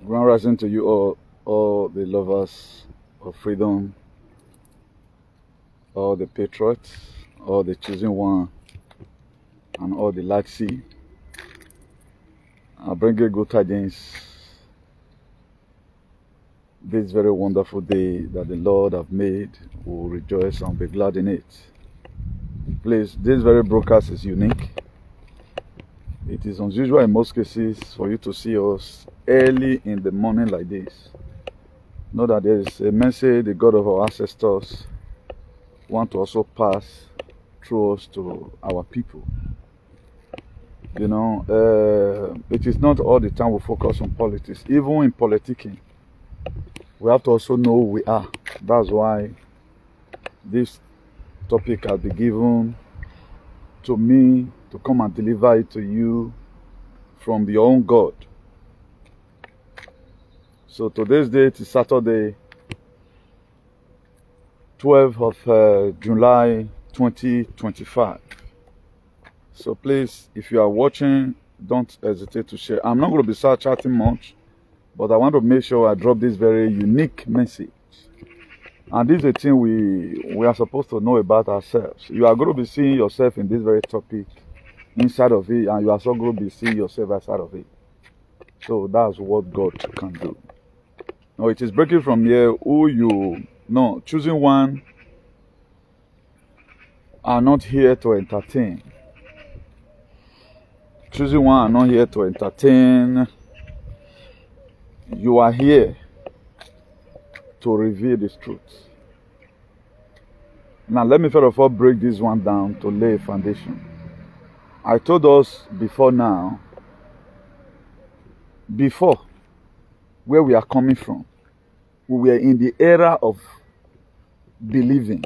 Grand rising to you all the lovers of freedom, all the patriots, all the chosen one, and all the laxi. I bring you good tidings this very wonderful day that the Lord have made. We will rejoice and be glad in it. Please, this very broadcast is unique. It is unusual in most cases for you to see us early in the morning like this. Know that there is a message the God of our ancestors want to also pass through us to our people. You know, it is not all the time we focus on politics. Even in politicking, we have to also know who we are. That's why this topic has been given to me to come and deliver it to you from your own God. So today's date is Saturday, 12th of July 2025. So please, if you are watching, don't hesitate to share. I'm not going to be start chatting much, but I want to make sure I drop this very unique message. And this is a thing we are supposed to know about ourselves. You are going to be seeing yourself in this very topic, inside of it, and you are also going to be seeing yourself outside of it. So that's what God can do. Now it is breaking from here who you know, choosing one are not here to entertain. Choosing one are not here to entertain. You are here to reveal this truth. Now let me first of all break this one down to lay a foundation. I told us before now, before where we are coming from, we were in the era of believing.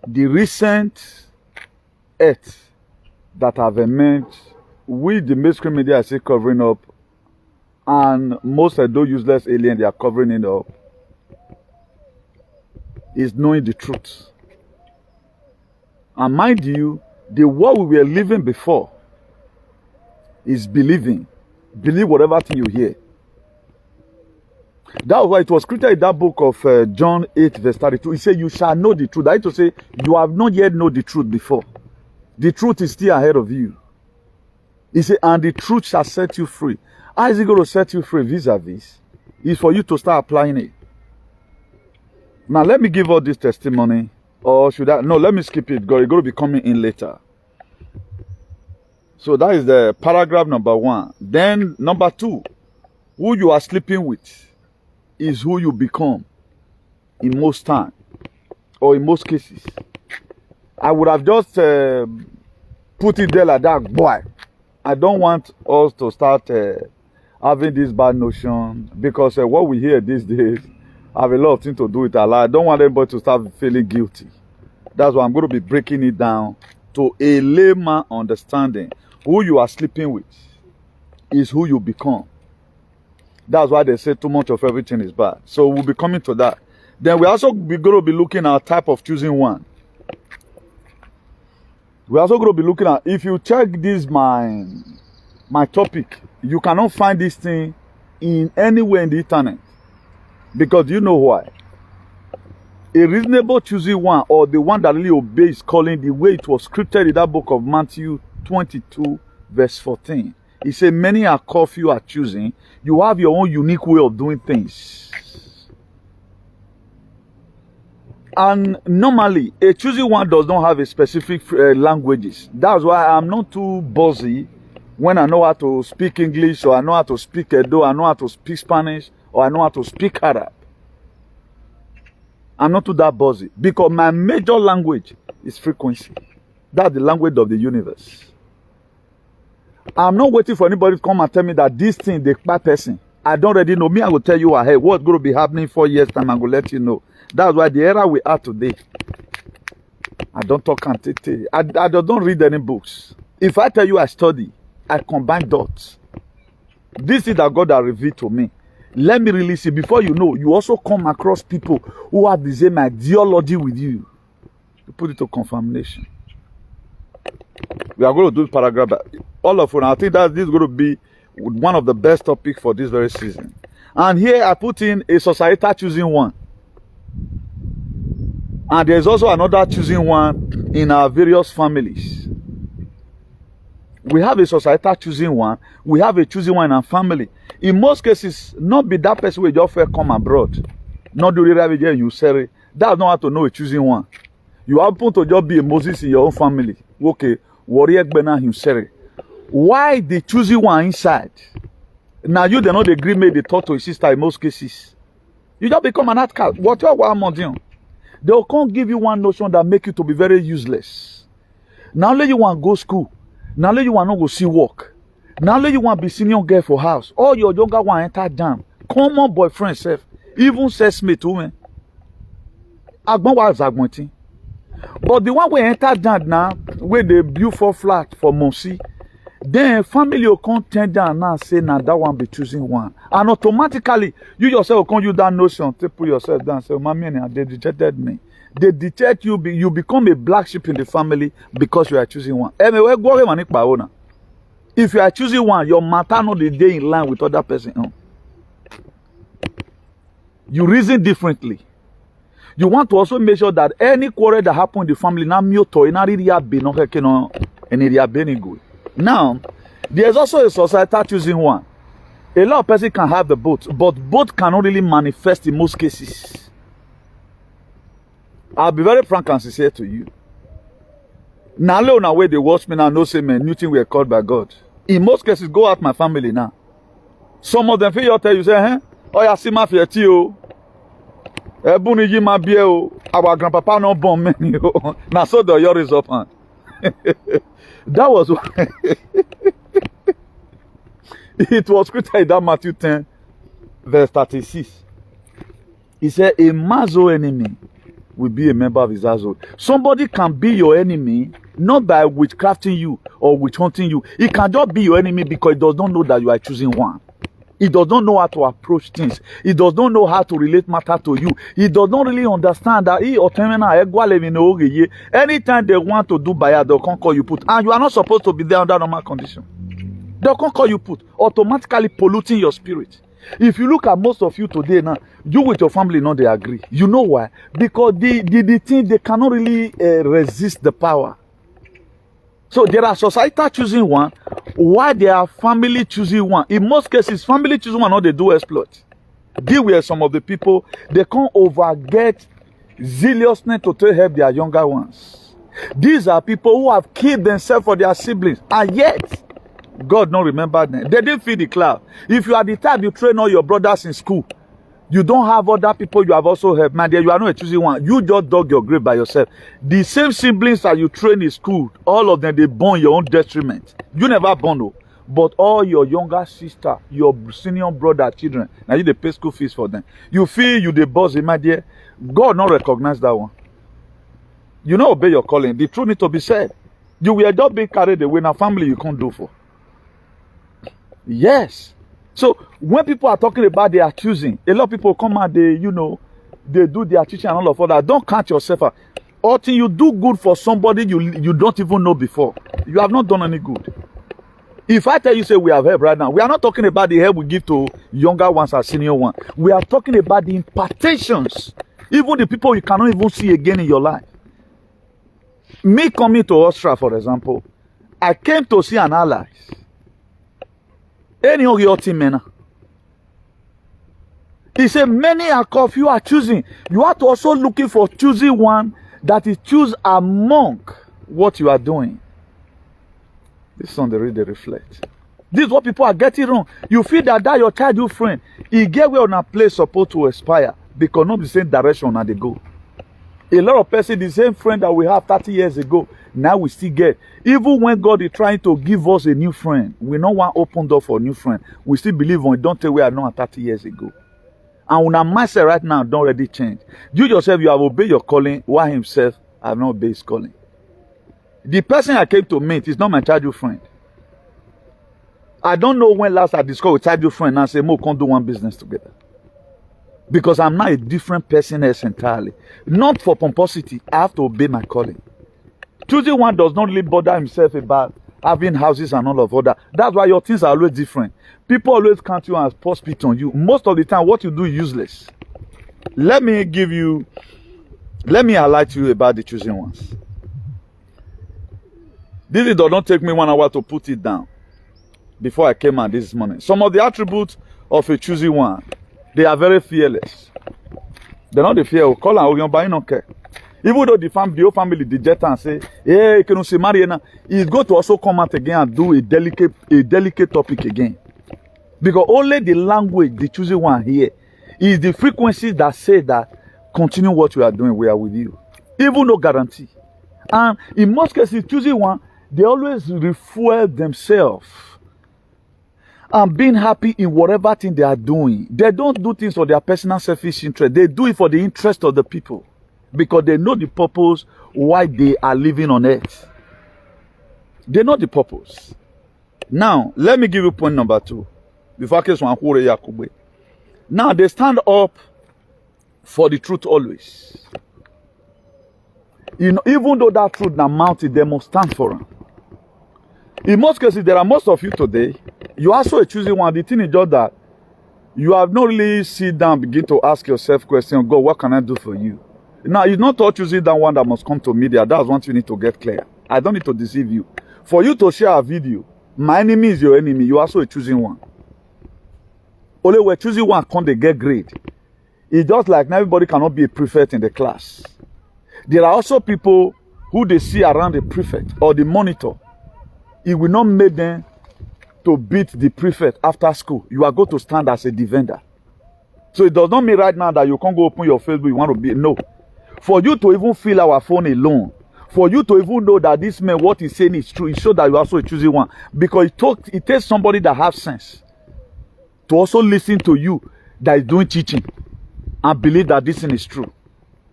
The recent earth that have emerged with the mainstream media are still covering up, and most of those useless aliens they are covering it up, is knowing the truth. And mind you, the world we were living before is believing. Believe whatever thing you hear. That's why it was scripted in that book of John 8 verse 32. He said, you shall know the truth. That is to say, you have not yet known the truth before. The truth is still ahead of you. He said, and the truth shall set you free. How is it going to set you free vis-a-vis? It's for you to start applying it. Now, let me give all this testimony. Or should I? No, let me skip it. It's going to be coming in later. So that is the paragraph number 1. Then number 2, who you are sleeping with is who you become in most time or in most cases. I would have just put it there like that, boy. I don't want us to start having this bad notion, because what we hear these days have a lot of things to do with Allah. I don't want anybody to start feeling guilty. That's why I'm going to be breaking it down to a layman understanding. Who you are sleeping with is who you become. That's why they say too much of everything is bad. So we'll be coming to that. Then we're also going to be looking at type of choosing one. We're also going to be looking at, if you check this my topic, you cannot find this thing in anywhere in the internet. Because you know why? A reasonable choosing one, or the one that really obeys calling, the way it was scripted in that book of Matthew 22 verse 14. He said, many are called, few are choosing. You have your own unique way of doing things. And normally, a choosing one does not have a specific languages. That's why I'm not too bossy when I know how to speak English, or I know how to speak Edo, I know how to speak Spanish, or I know how to speak Arab. I'm not too that bossy, because my major language is frequency. That's the language of the universe. I'm not waiting for anybody to come and tell me that this thing, the bad person. I don't already know. Me, I will tell you ahead what's going to be happening 4 years time. I'm going to let you know. That's why the era we are today, I don't talk quantity. I don't read any books. If I tell you I study, I combine dots. This is that God has revealed to me. Let me release it. Before you know, you also come across people who have the same ideology with you. You put it to confirmation. We are going to do paragraph. All of us, I think that this is going to be one of the best topics for this very season. And here I put in a societal choosing one. And there's also another choosing one in our various families. We have a societal choosing one. We have a choosing one in our family. In most cases, not be that person who just come abroad. Not do the you say that's not how to know a choosing one. You happen to just be a Moses in your own family. Okay, warrior Bena himself. Why the choosing one inside? Now you they not agree made the thought to his sister in most cases. You just become an outcast. What you want doing? They can't give you one notion that make you to be very useless. Now let you want to go school. Now let you want to go see work. Now let you want to be senior girl for house. All your younger one enter jam. Common boyfriend self. Even sex mate women. Agbon was agmonting. But the one we enter jam now, where they build for flat for Monsi, then family will come turn down now and say, now that one be choosing one. And automatically, you yourself will come use that notion to put yourself down and say, mommy, they rejected me. They detect you, you become a black sheep in the family because you are choosing one. If you are choosing one, your matter not the day in line with other person. You reason differently. You want to also make sure that any quarrel that happen in the family, now good. Now, there's also a society choosing one. A lot of people can have the both, but both cannot really manifest in most cases. I'll be very frank and sincere to you. Now, on way they watch me now, no say man, new thing we are called by God. In most cases, go out my family now. Some of them feel tell you say, "Hey, oh yeah, see my fear too. Ebuniji my beer. Our grandpapa no born many. Now so the year is up hand." That was it was quoted in that Matthew 10, verse 36. He said, a man's own enemy will be a member of his household. Somebody can be your enemy not by witchcrafting you or witch hunting you. He can just be your enemy because he does not know that you are choosing one. He does not know how to approach things. He does not know how to relate matter to you. He does not really understand that anytime they want to do bad, they'll come call you put. And you are not supposed to be there under normal condition. They'll come call you put, automatically polluting your spirit. If you look at most of you today now, you with your family now they agree. You know why? Because the thing, they cannot really resist the power. So there are society choosing one, while there are family choosing one. In most cases, family choosing one, not they do exploit. Deal with some of the people, they can't overget zealousness to help their younger ones. These are people who have killed themselves for their siblings, and yet God don't remember them. They didn't feed the cloud. If you are the type you train all your brothers in school, you don't have other people you have also helped. Man, you are not choosing one. You just dug your grave by yourself. The same siblings that you train in school, all of them, they born your own detriment. You never born, no. But all your younger sister, your senior brother, children, now you they pay school fees for them. You feel you the boss, my dear. God not recognize that one. You not obey your calling. The truth need to be said. You will just be carried away. Now family you can't do for. Yes. So when people are talking about their choosing, a lot of people come out, they do their teaching and all of that. Don't count yourself out. Until you do good for somebody you don't even know before, you have not done any good. If I tell you, say we have help right now, we are not talking about the help we give to younger ones or senior ones. We are talking about the impartations. Even the people you cannot even see again in your life. Me coming to Austria, for example, I came to see an ally. Any of your team men. He said, many are called, you are choosing. You are to also looking for choosing one that is choose among what you are doing. This is on the read, they reflect. This is what people are getting wrong. You feel that your childhood friend, he get where on a place supposed to aspire because not the same direction that they go. A lot of people, the same friend that we have 30 years ago, now we still get. Even when God is trying to give us a new friend, we don't want open door for a new friend. We still believe on it. Don't tell we are not 30 years ago. And when our mindset right now don't already change. You yourself, you have obeyed your calling, while himself have not obeyed his calling. The person I came to meet is not my childhood friend. I don't know when last I discovered a childhood friend and say, Mo, can't do one business together. Because I'm not a different person else entirely. Not for pomposity. I have to obey my calling. Choosing one does not really bother himself about having houses and all of that. That's why your things are always different. People always count you and pour spit on you. Most of the time, what you do is useless. Let me highlight to you about the chosen ones. This does not take me 1 hour to put it down before I came out this morning. Some of the attributes of a chosen one, they are very fearless. They're not the fear. Call and but you don't care. Even though the whole family deject and say, hey, can you see Mariana? He's going to also come out again and do a delicate topic again. Because only the language, the chosen one here, is the frequencies that say that continue what you are doing, we are with you. Even no guarantee. And in most cases, choosing one, they always refuel themselves and being happy in whatever thing they are doing. They don't do things for their personal selfish interest. They do it for the interest of the people because they know the purpose why they are living on earth. They know the purpose. Now, let me give you point number 2. Before now, they stand up for the truth always. You know, even though that truth now mounted, they must stand for it. In most cases, there are most of you today, you are also a choosing one. The thing is just that you have not really sit down, begin to ask yourself questions, God, what can I do for you? Now, it's not all choosing that one that must come to media. That's one you need to get clear. I don't need to deceive you. For you to share a video, my enemy is your enemy. You are also a choosing one. Only we're choosing one can't they get grade. It's just like everybody cannot be a prefect in the class. There are also people who they see around the prefect or the monitor. It will not make them to beat the prefect after school. You are going to stand as a defender. So it does not mean right now that you can't go open your Facebook, you want to be, no. For you to even fill our phone alone, for you to even know that this man, what he's saying is true, it shows that you are also a choosing one. Because it takes somebody that has sense to also listen to you that is doing teaching and believe that this thing is true.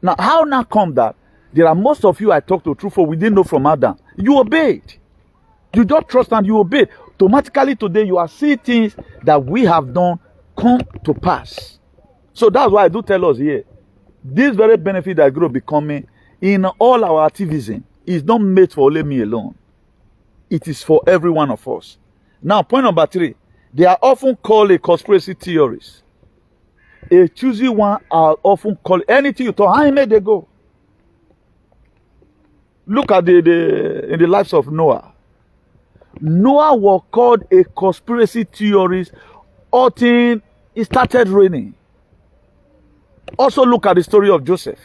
Now, how now come that there are most of you I talk to, truthful, we didn't know from Adam. You obeyed. You just trust and you obeyed. Automatically today you are seeing things that we have done come to pass. So that's why I do tell us here, this very benefit that grow becoming in all our activism is not made for only me alone. It is for every one of us. Now, point number 3. They are often called a conspiracy theorist. A choosing one are often called anything you talk. How many they go? Look at in the lives of Noah. Noah was called a conspiracy theorist until it started raining. Also look at the story of Joseph.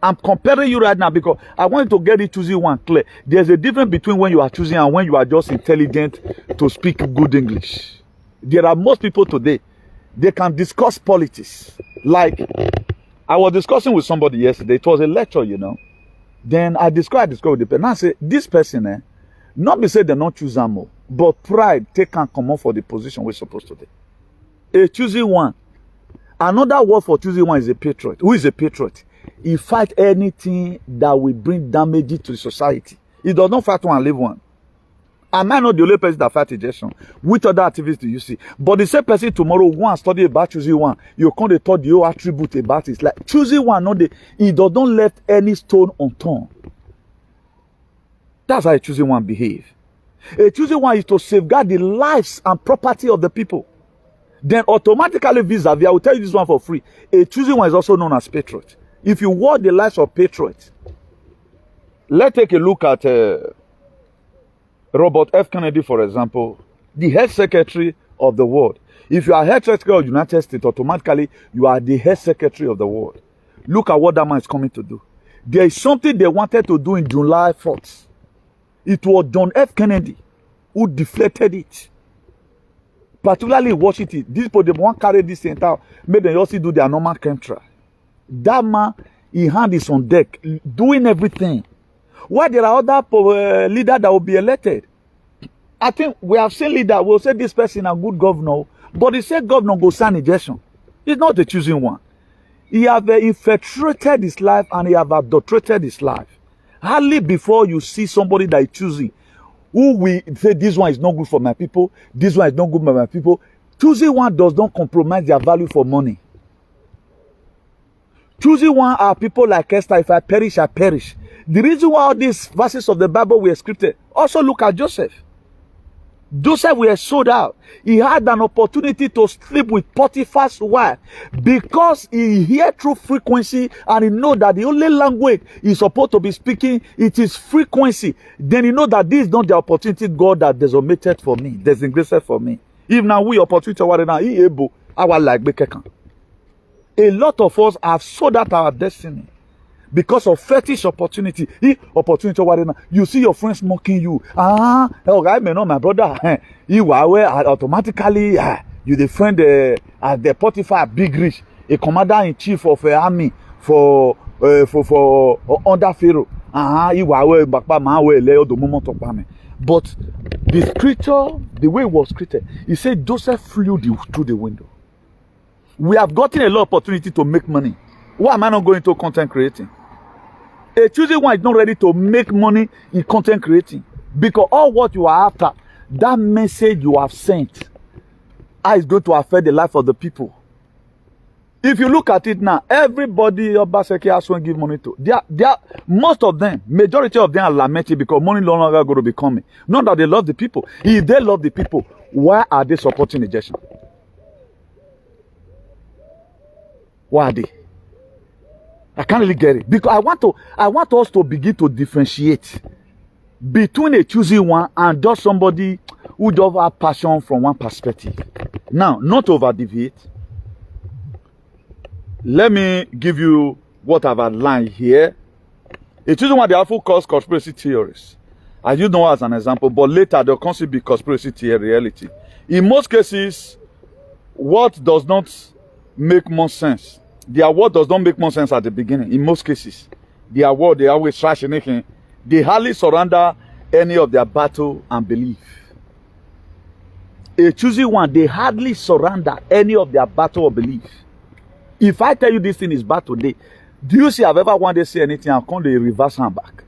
I'm comparing you right now because I want you to get it choosing one clear. There's a difference between when you are choosing and when you are just intelligent to speak good English. There are most people today, they can discuss politics. Like, I was discussing with somebody yesterday. It was a lecture, you know. Then I discussed with the person. Now I say, this person, not be say they not choose more, but pride take and come on for the position we're supposed to do. A choosing one. Another word for choosing one is a patriot. Who is a patriot? He fight anything that will bring damage to the society. He does not fight one and leave one. Am I not the only person that fight ejection? Which other activities do you see? But the same person tomorrow go and study about choosing one. You can't taught the whole attribute about it. Like choosing one, not the he does not left any stone unturned. That's how a choosing one behave. A choosing one is to safeguard the lives and property of the people. Then automatically vis-a-vis, I will tell you this one for free. A choosing one is also known as patriot. If you watch the lives of patriots, let's take a look at Robert F. Kennedy, for example, the head secretary of the world. If you are head secretary of the United States, automatically you are the head secretary of the world. Look at what that man is coming to do. There is something they wanted to do in July 4th. It was John F. Kennedy who deflected it. Particularly Washington. These people, they want to carry this entire, make them also do their normal country. That man, his hand is on deck, doing everything. Why there are other leaders that will be elected? I think we have seen leaders will say this person a good governor, but he said governor go sign injection. He's not the choosing one. He have infiltrated his life and he have adulterated his life. Hardly before you see somebody that is choosing, who will say this one is not good for my people, this one is not good for my people. Choosing one does not compromise their value for money. Choosing one are people like Esther, if I perish, I perish. The reason why all these verses of the Bible were scripted, also look at Joseph. Joseph was sold out. He had an opportunity to sleep with Potiphar's wife because he heard through frequency and he know that the only language he's supposed to be speaking, it is frequency. Then he know that this is not the opportunity God has designated for me, designated for me. If now we opportunity what now he able, our like bekekan. A lot of us have sold out our destiny because of fetish opportunity. Opportunity what now? You see your friends mocking you. Okay, may know my brother. You are automatically you defend the Potiphar big rich, a commander in chief of army for under Pharaoh. You are the moment of army. But the scripture, the way it was created, he said Joseph flew through the window. We have gotten a lot of opportunity to make money. Why am I not going to content creating? A choosing one is not ready to make money in content creating. Because all what you are after, that message you have sent, how is going to affect the life of the people. If you look at it now, everybody Obaseki has to give money to. They are, most of them, majority of them are lamenting because money no longer going to be coming. Not that they love the people. If they love the people, why are they supporting injection? Why are they? I can't really get it. Because I want us to begin to differentiate between a choosing one and just somebody who just have passion from one perspective. Now, not over deviate. Let me give you what I've outlined here. A choosing one, they have full cause conspiracy theories. I use them as an example, but later they'll consider be conspiracy theory reality. In most cases, what does not make more sense? Their word does not make more sense at the beginning. In most cases, their word, they always trash anything. They hardly surrender any of their battle and belief. A choosing one, they hardly surrender any of their battle or belief. If I tell you this thing is bad today, do you see I've ever wanted to say anything and come to reverse hand back?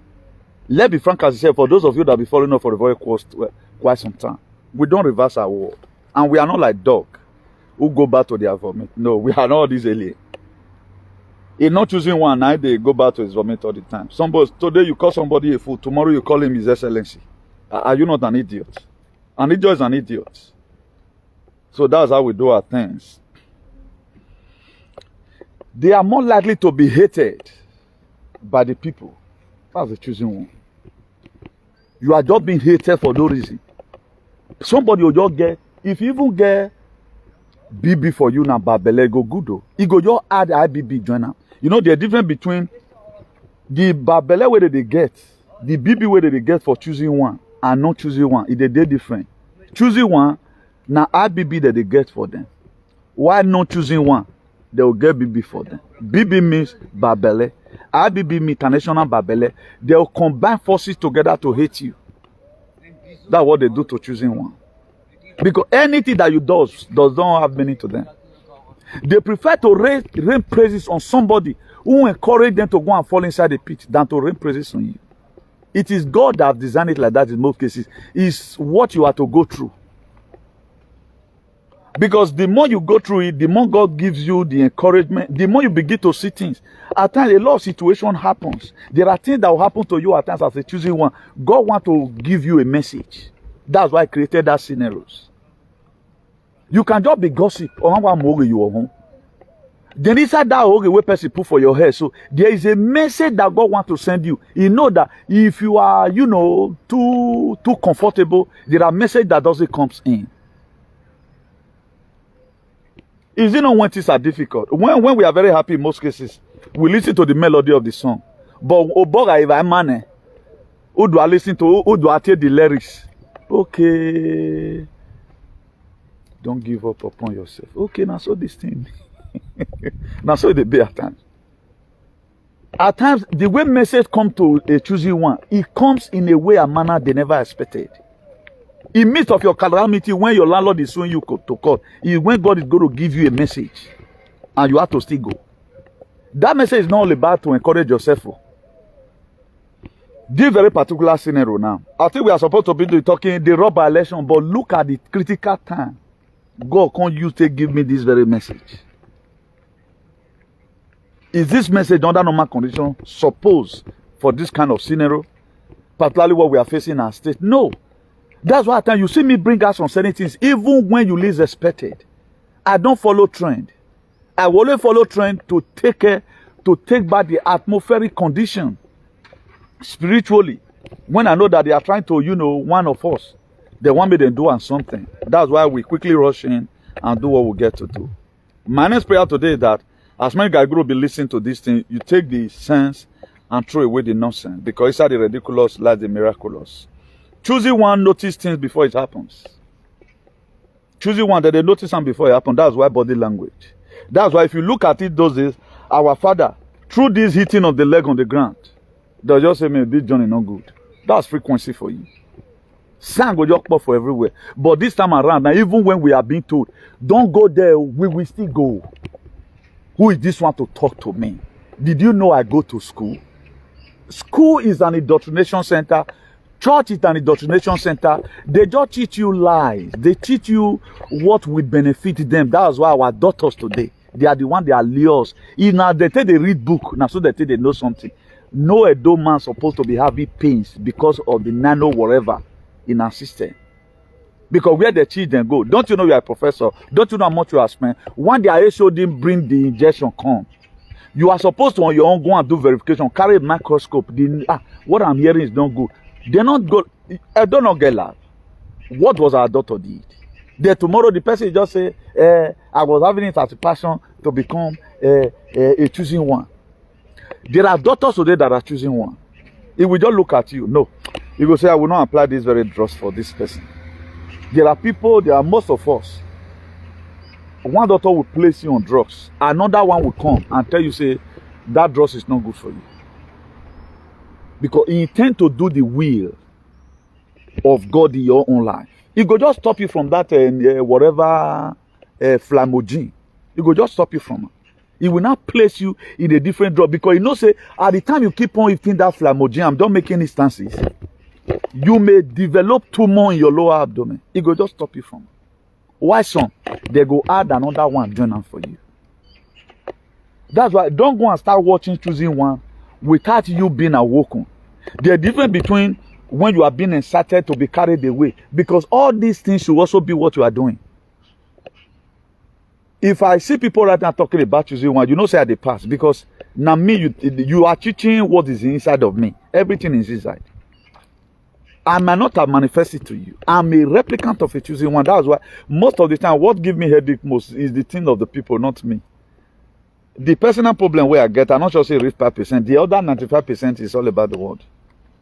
Let's be frank as I said, for those of you that have been following us for a very quite some time, we don't reverse our word. And we are not like dog who go back to their vomit. No, we are not this alien. In not choosing one night, they go back to his vomit all the time. Somebody today you call somebody a fool, tomorrow you call him His Excellency. Are you not an idiot? An idiot is an idiot. So that's how we do our things. They are more likely to be hated by the people. That's the choosing one. You are just being hated for no reason. Somebody will just get, if you even get BB for you now, Babele go good though. He go just add IBB join up. You know the difference between the Babele way that they get, the BB way that they get for choosing one and not choosing one. It's a day different. Choosing one, now IBB that they get for them. Why not choosing one? They will get BB for them. BB means Babele. IBB means international Babele. They will combine forces together to hate you. That's what they do to choosing one. Because anything that you does not have meaning to them. They prefer to rain praises on somebody who encourage them to go and fall inside the pit than to rain praises on you. It is God that has designed it like that in most cases. It's what you are to go through. Because the more you go through it, the more God gives you the encouragement, the more you begin to see things. At times, a lot of situations happens. There are things that will happen to you at times as a choosing one. God wants to give you a message. That's why I created that scenarios. You can just be gossip. Then inside that way person put for your hair. So there is a message that God wants to send you. You know that if you are, too comfortable, there are messages that doesn't come in. Is it not when things are difficult? When we are very happy in most cases, we listen to the melody of the song. But Oboga if I'm man, who do I listen to? Who do I take the lyrics? Okay. Don't give up upon yourself. Okay, now so this thing. Now so they be at times. At times, the way message come to a choosing one, it comes in a way, a manner they never expected. In midst of your calamity, when your landlord is suing you to court, is when God is going to give you a message, and you have to still go. That message is not all about to encourage yourself. This very particular scenario now, I think we are supposed to be talking the rubber election, but look at the critical time. God can't use to give me this very message. Is this message under normal condition supposed for this kind of scenario, particularly what we are facing in our state? No. That's why at times you see me bring out some certain things, even when you least expected. I don't follow trend. I will only follow trend to take care, to take back the atmospheric condition spiritually. When I know that they are trying to, one of us, they want me to do on something. That's why we quickly rush in and do what we get to do. My next prayer today is that as many guys will be listening to this thing, you take the sense and throw away the nonsense, because inside the ridiculous lies the miraculous. Choosing one, notice things before it happens. Choosing one that they notice them before it happens. That's why body language. That's why if you look at it those days, our father, through this hitting of the leg on the ground, they'll just say, man, this journey not good. That's frequency for you. Sound will just pop for everywhere. But this time around, now even when we are being told, don't go there, we will still go. Who is this one to talk to me? Did you know I go to school? School is an indoctrination center. Church is an indoctrination center. They just teach you lies. They teach you what will benefit them. That's why our daughters today, they are the one they are lures. Now they take they read book. Now so they think they know something. No adult man supposed to be having pains because of the nano whatever in our system. Because where the children go, don't you know you are a professor? Don't you know how much you are spent? One day I showed them bring the injection come. You are supposed to on your own go and do verification, carry a microscope. What I'm hearing is not good. They're not good. I don't know, get loud. What was our daughter did? Then tomorrow the person just say, I was having it as a passion to become a choosing one. There are daughters today that are choosing one. If we just look at you, no. You will say, I will not apply this very drugs for this person. There are people, there are most of us. One daughter will place you on drugs. Another one will come and tell you, say, that drugs is not good for you. Because he intends to do the will of God in your own life. He will just stop you from that flamogen. He will just stop you from it. He will not place you in a different drug. Because you know, say, at the time you keep on eating that flamogen, I'm not making instances. You may develop tumor in your lower abdomen. It will just stop you from it. Why some? They go add another one join them for you. That's why don't go and start watching choosing one without you being awoken. The difference between when you are being incited to be carried away, because all these things should also be what you are doing. If I see people right now talking about choosing one, you know say I dey pass, because now me you are teaching what is inside of me. Everything is inside. I might not have manifested to you. I'm a replicant of a choosing one. That's why most of the time what gives me headache most is the thing of the people, not me. The personal problem where I get, I'm not sure say reach 5%. The other 95% is all about the world.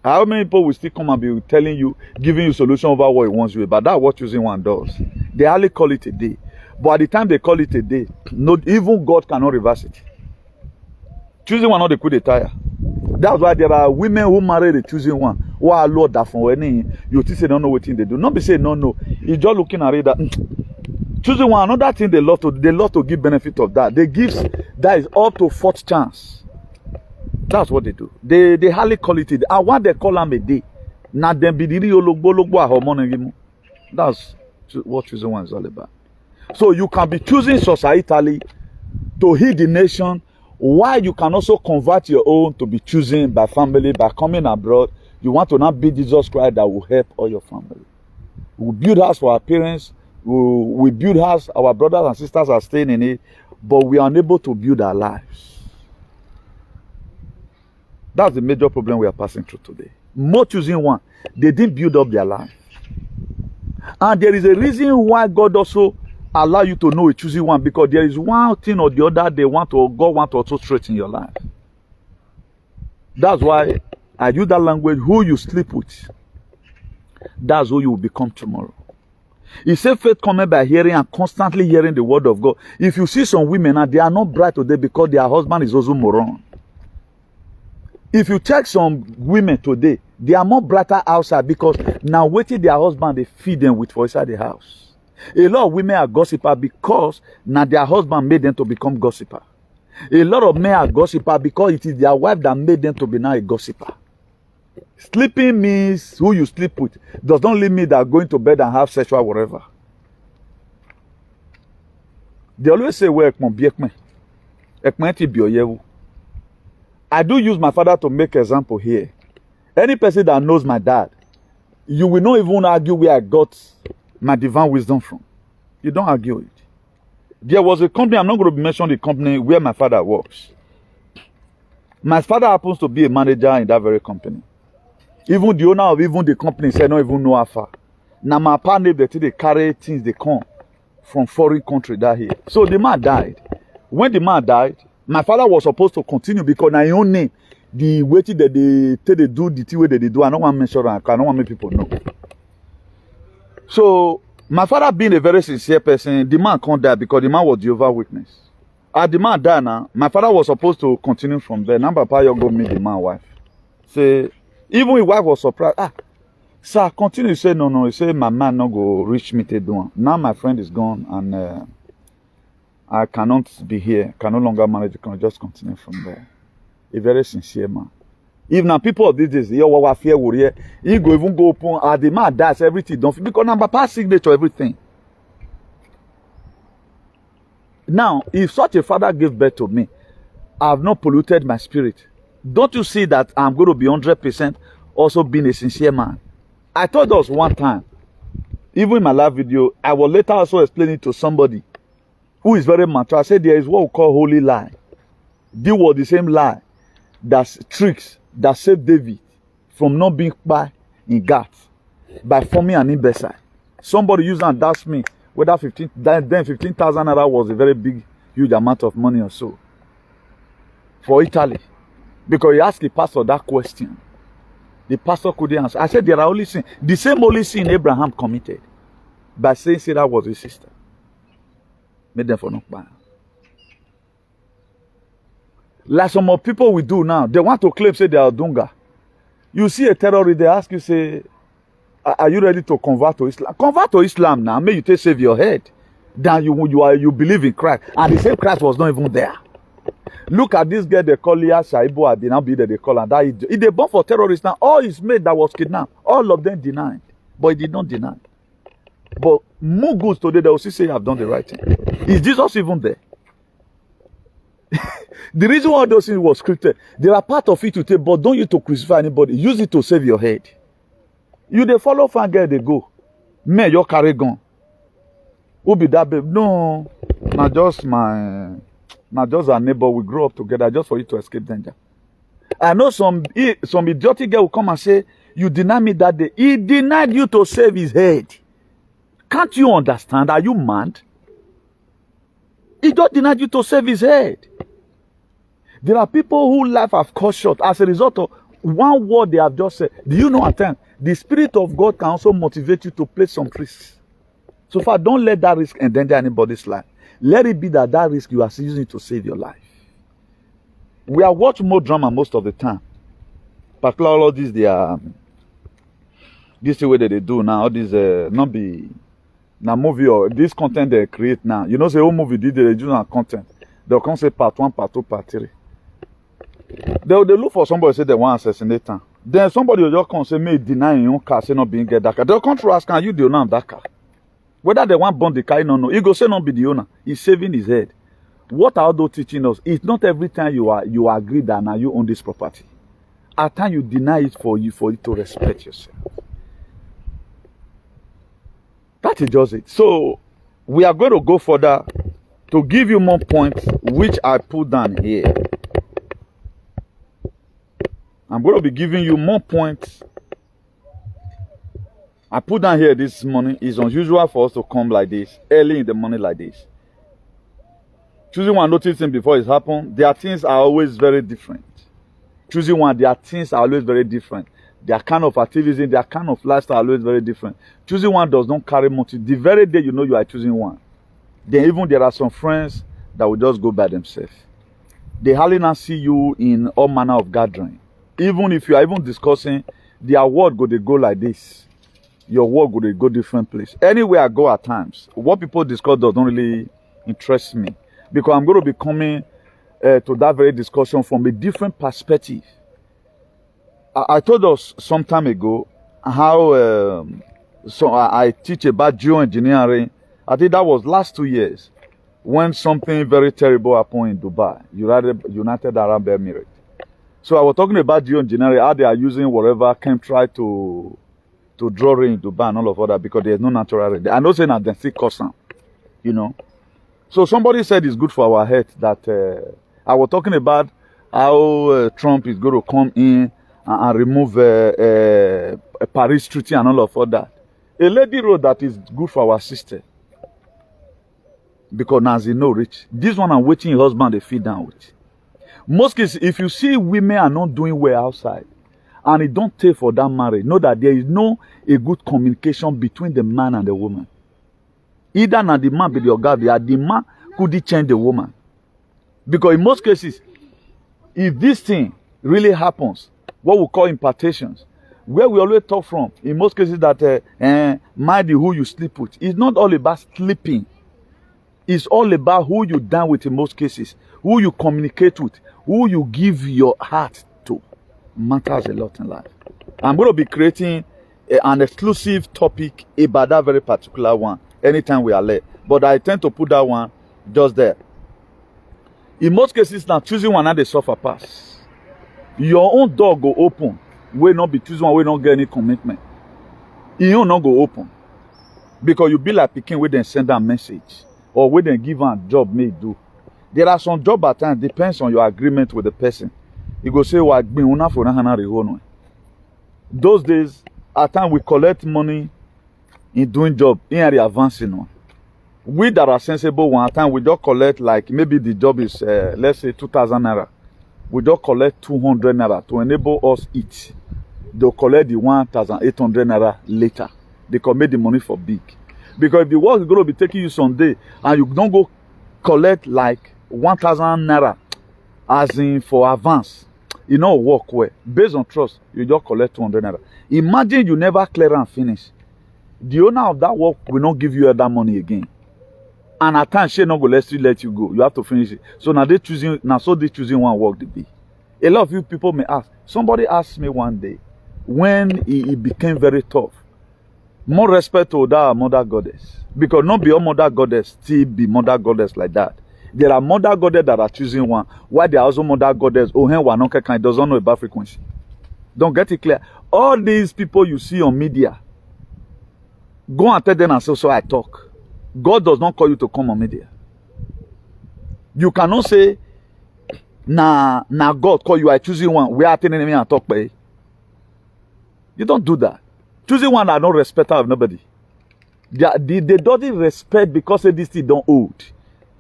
How many people will still come and be telling you, giving you solution over what he wants you, but that's what choosing one does. They hardly call it a day. But at the time they call it a day, even God cannot reverse it. Choosing one not the coup de tire. That's why there are women who marry the choosing one. Who are Lord that from when you think they don't know what thing they do. Not be saying no. You're just looking at it that choosing one, another thing they love to give benefit of that. They give that is up to 4th chance. That's what they do. They hardly call it a day. And what they call them a day. Now them be the that's what choosing one is all about. So you can be choosing societally to heal the nation, while you can also convert your own to be choosing by family, by coming abroad. You want to not be Jesus Christ that will help all your family. We build house for our parents. We build house, our brothers and sisters are staying in it, but we are unable to build our lives. That's the major problem we are passing through today. More choosing one, they didn't build up their life. And there is a reason why God also allow you to know a choosing one, because there is one thing or the other God want to also straighten your life. That's why I use that language, who you sleep with, that's who you will become tomorrow. He said faith coming by hearing, and constantly hearing the word of God. If you see some women and they are not bright today because their husband is also moron. If you check some women today, they are more brighter outside because now waiting their husband, they feed them with for inside the house. A lot of women are gossiper because now their husband made them to become gossiper. A lot of men are gossiper because it is their wife that made them to be now a gossiper. Sleeping means who you sleep with. Does not mean that going to bed and have sexual whatever. They always say, well, I do use my father to make example here. Any person that knows my dad, You will not even argue where I got my divine wisdom from. You don't argue it. There was a company, I'm not going to mention the company where my father works. My father happens to be a manager in that very company. Even the owner of even the company said not even know how far. Now my partner, they carry things, they come from foreign country that here. So the man died. When the man died, my father was supposed to continue because na him own name, the way that they do the thing way that they do, I don't want to mention that, I don't want to make people know. So my father being a very sincere person, the man can't die because the man was Jehovah's Witness. As the man died now, my father was supposed to continue from there. Now Papa you go meet the man's wife. Say, even his wife was surprised. Sir, continue. He said, no. He said, my man not go reach me to do. Now my friend is gone and I cannot be here. Can no longer manage. Can just continue from there. A very sincere man. If now people of these days, you what fear warrior, he go even go open. The man dies everything. Don't because now Papa signature everything. Now, if such a father gave birth to me, I have not polluted my spirit. Don't you see that I'm going to be 100% also being a sincere man? I told us one time, even in my live video, I will later also explain it to somebody who is very mature. I said there is what we call holy lie. This was the same lie that's tricks that saved David from not being by in Gath by forming an imbecile. Somebody used and asked me whether 15,000 naira was a very big, huge amount of money or so for Italy. Because he asked the pastor that question. The pastor couldn't answer. I said there are only sin. The same only sin Abraham committed by saying Sarah was his sister. Made them for no plan. Like some more people we do now, they want to claim say they are Dunga. You see a terrorist, they ask you say, are you ready to convert to Islam? Convert to Islam now. May you take save your head. Then you believe in Christ. And the same Christ was not even there. Look at this girl they call Leah Shaibu Adinabi that they call her. That if they born for terrorists now, all his mate that was kidnapped, all of them denied. But he did not deny. But more goods today, they will still say, I've done the right thing. Is Jesus even there? The reason why those things was scripted, there are part of it to take, but don't use to crucify anybody. Use it to save your head. You they follow fan girl, they go. Man, you carry gun. Who be that babe? No, not just a neighbor. We grew up together just for you to escape danger. I know some idiotic girl will come and say, you denied me that day. He denied you to save his head. Can't you understand? Are you mad? He just denied you to save his head. There are people whose life have cut short as a result of one word they have just said. Do you know at times the Spirit of God can also motivate you to play some risks? So far, don't let that risk endanger anybody's life. Let it be that risk you are using to save your life. We are watching more drama most of the time. Particularly all these this way that they do now. All these not be now movie or this content they create now. You know, the whole movie they do now content. They'll come say part 1, part 2, part 3. They look for somebody say they want to assassinate them. Then somebody will just come say, may deny your own car, say not being get that car. They'll come to ask, can you the owner of that car? Whether they want burn the car, no. He go say not be the owner. He's saving his head. What are those teaching us? It's not every time you agree that now you own this property. At times you deny it for you to respect yourself. That is just it. So we are going to go further to give you more points, which I put down here. I'm going to be giving you more points. I put down here this morning. It's unusual for us to come like this, early in the morning like this. Choosing one, noticing before it happened, their things are always very different. Choosing one, their things are always very different. Their kind of activism, their kind of lifestyle are always very different. Choosing one does not carry motive. The very day you know you are choosing one, then even there are some friends that will just go by themselves. They hardly not see you in all manner of gathering. Even if you are even discussing, their word they go like this. Your word they go different place. Anywhere I go at times, what people discuss don't really interest me. Because I'm going to be coming to that very discussion from a different perspective. I told us some time ago how I teach about geoengineering. I think that was last 2 years when something very terrible happened in Dubai, United Arab Emirates. So I was talking about geoengineering, how they are using whatever chemtrail to to draw rain to ban all of that because there's no natural rain. I know saying that they still cause some, you know. So somebody said it's good for our health that I was talking about how Trump is going to come in and remove a Paris Treaty and all of that. A lady wrote that is good for our sister. Because now they know rich. This one I'm waiting your husband they feed down with. Most cases, if you see women are not doing well outside, and it don't take for that marriage, know that there is no a good communication between the man and the woman. Either now the man be the oga, the man could change the woman. Because in most cases, if this thing really happens, what we call impartations, where we always talk from, in most cases that mind who you sleep with, it's not all about sleeping. It's all about who you dine with in most cases, who you communicate with, who you give your heart to. Matters a lot in life. I'm going to be creating an exclusive topic about that very particular one anytime we are late. But I tend to put that one just there. In most cases, now choosing one and they suffer pass. Your own door go open. Will not be choosing one, will not get any commitment. It will not go open. Because you be like picking where they send a message. Or where they give a job may do. There are some job at times, depends on your agreement with the person. You go say, well, those days, at times we collect money in doing job, in area advancing one. We that are sensible one, at times we just collect like, maybe the job is, let's say 2,000 naira. We just collect 200 naira to enable us eat. They'll collect the 1,800 naira later. They can make the money for big. Because if the work is going to be taking you someday and you don't go collect like 1,000 naira as in for advance, you know work well. Based on trust, you just collect 200 naira. Imagine you never clear and finish. The owner of that work will not give you that money again. And at times, she not go let you go. You have to finish it. So now they choosing one work to be. A lot of you people may ask. Somebody asked me one day when it became very tough. More respect to that mother goddess. Because not be all mother goddess still be mother goddess like that. There are mother goddess that are choosing one. Why there are also mother goddess it doesn't know about frequency. Don't get it clear. All these people you see on media, go and tell them and say, so I talk. God does not call you to come on media. You cannot say, nah, God call you, I choosing one. We are telling me and talk by. You don't do that. Choosing one that don't respect of nobody. They don't respect because this thing don't hold.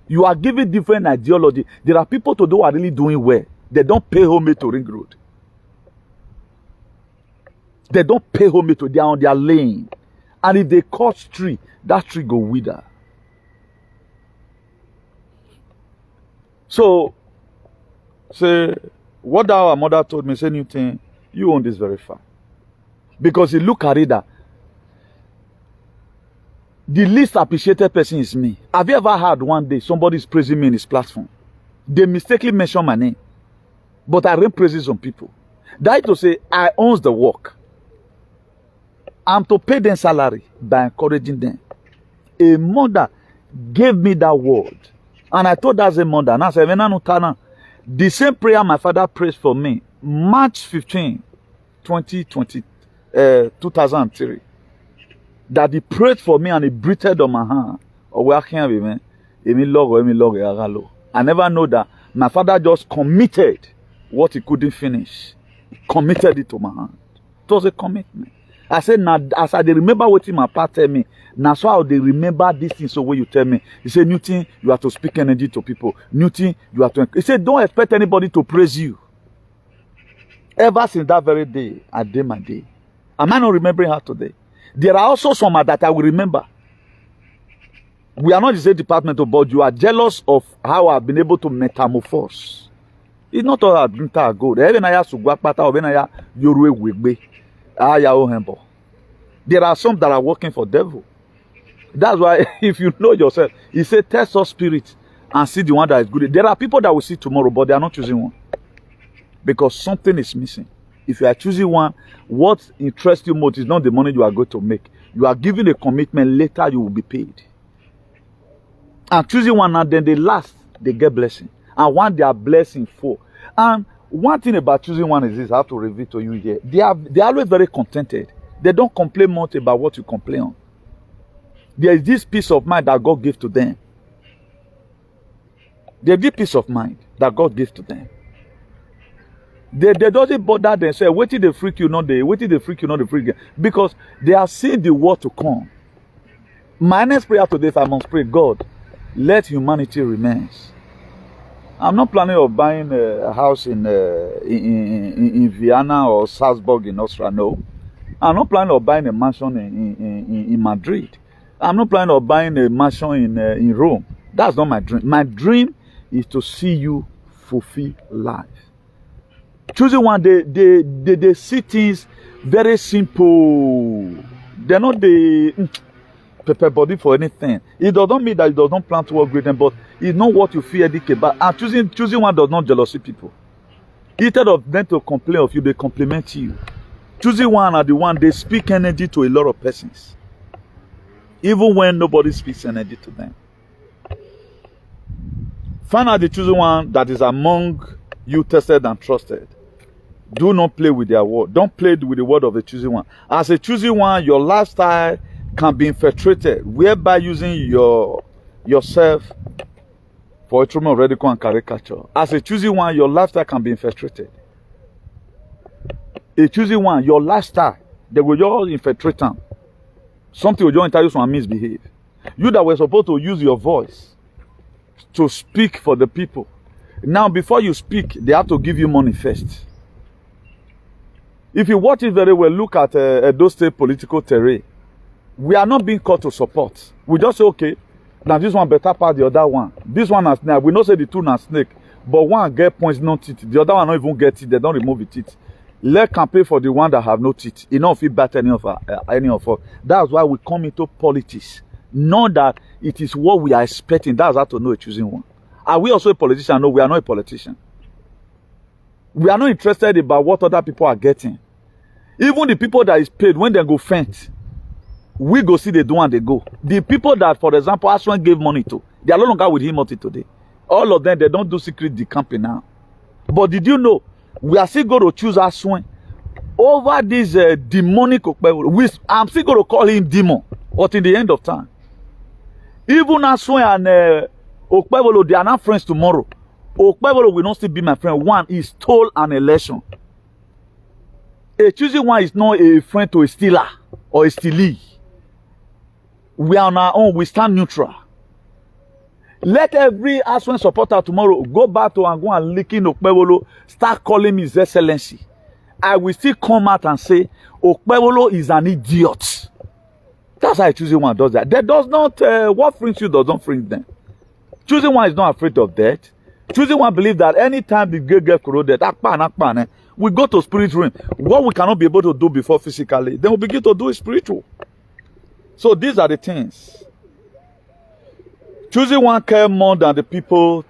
You are giving different ideology. There are people to do are really doing well. They don't pay homage to Ring Road. They don't pay homage to, they are on their lane. And if they cut tree, that tree go wither. So, say, what our mother told me, say, Newton, you own this very far. Because you look at it that the least appreciated person is me. Have you ever heard one day somebody is praising me in his platform? They mistakenly mention my name. But I rain praises on people. That is to say, I own the work. I'm to pay them salary by encouraging them. A mother gave me that word. And I told her as a mother, and I said, the same prayer my father prayed for me, March 15, 2003. That he prayed for me and he breathed on my hand. I never know that my father just committed what he couldn't finish. He committed it to my hand. It was a commitment. I said, now, as I remember what my papa tell me, now so how they remember this thing so when you tell me. He said, Newton, you have to speak energy to people. Newton, you have to... He said, don't expect anybody to praise you. Ever since that very day, I did my day. Am I not remembering her today? There are also some that I will remember. We are not the same department, but you are jealous of how I've been able to metamorphose. It's not all I've been good. There are some that are working for devil. That's why if you know yourself, he said test your spirit and see the one that is good. There are people that will see tomorrow, but they are not choosing one. Because something is missing. If you are choosing one, what interests you most is not the money you are going to make. You are giving a commitment, later you will be paid. And choosing one, and then they last, they get blessing. And one they are blessing for. And one thing about choosing one is this, I have to reveal to you here. They are always very contented. They don't complain much about what you complain on. There is this peace of mind that God gave to them. There's this peace of mind that God gave to them. They doesn't bother themselves. Wait till they freak you, not they. Wait till they freak you, not the freak. Because they have seen the war to come. My next prayer today, if I must pray, God, let humanity remain. I'm not planning on buying a house in Vienna or Salzburg in Austria. No. I'm not planning on buying a mansion in Madrid. I'm not planning on buying a mansion in Rome. That's not my dream. My dream is to see you fulfill life. Choosing one, they see things very simple. They're not the pepper body for anything. It does not mean that it does not plan to work with them, but it's not what you fear about. And choosing one does not jealousy people. Instead of them to complain of you, they compliment you. Choosing one are the one, they speak energy to a lot of persons. Even when nobody speaks energy to them. Find out the choosing one that is among you, tested and trusted. Do not play with their word. Don't play with the word of the choosing one. As a choosing one, your lifestyle can be infiltrated, whereby using yourself for a truth radical and caricature. As a choosing one, your lifestyle can be infiltrated. A choosing one, your lifestyle, they will just infiltrate them. Something will just enter you and misbehave. You that were supposed to use your voice to speak for the people. Now, before you speak, they have to give you money first. If you watch it very well, look at those state political terrain. We are not being called to support. We just say, okay, now this one better pass the other one. This one has snake. We don't say the two are snake, but one get points, no teeth. The other one don't even get teeth. They don't remove the teeth. Let campaign for the one that have no teeth. Enough if bat any of us. That's why we come into politics. Not that it is what we are expecting. That's how to know a choosing one. Are we also a politician? No, we are not a politician. We are not interested about what other people are getting. Even the people that is paid, when they go faint, we go see they do and they go. The people that, for example, Aswan gave money to, they are no longer with him until today. All of them, they don't do secret decamping now. But did you know, we are still going to choose Aswan over this demonic Okpebolo. I'm still going to call him demon, but in the end of time. Even Aswan and Okpebolo, they are not friends tomorrow. Okpebolo will not still be my friend. One, he stole an election. A choosing one is not a friend to a stealer or a stealee. We are on our own. We stand neutral. Let every Aswan supporter tomorrow go back to and go and lick in Okpebolo, start calling me His Excellency. I will still come out and say, Okpebolo is an idiot. That's how a choosing one does that. That does not, what frees you does not free them. Choosing one is not afraid of death. Choosing one believe that anytime the girl gets corroded, we go to spirit realm. What we cannot be able to do before physically, then we begin to do it spiritual. So these are the things. Choosing one care more than the people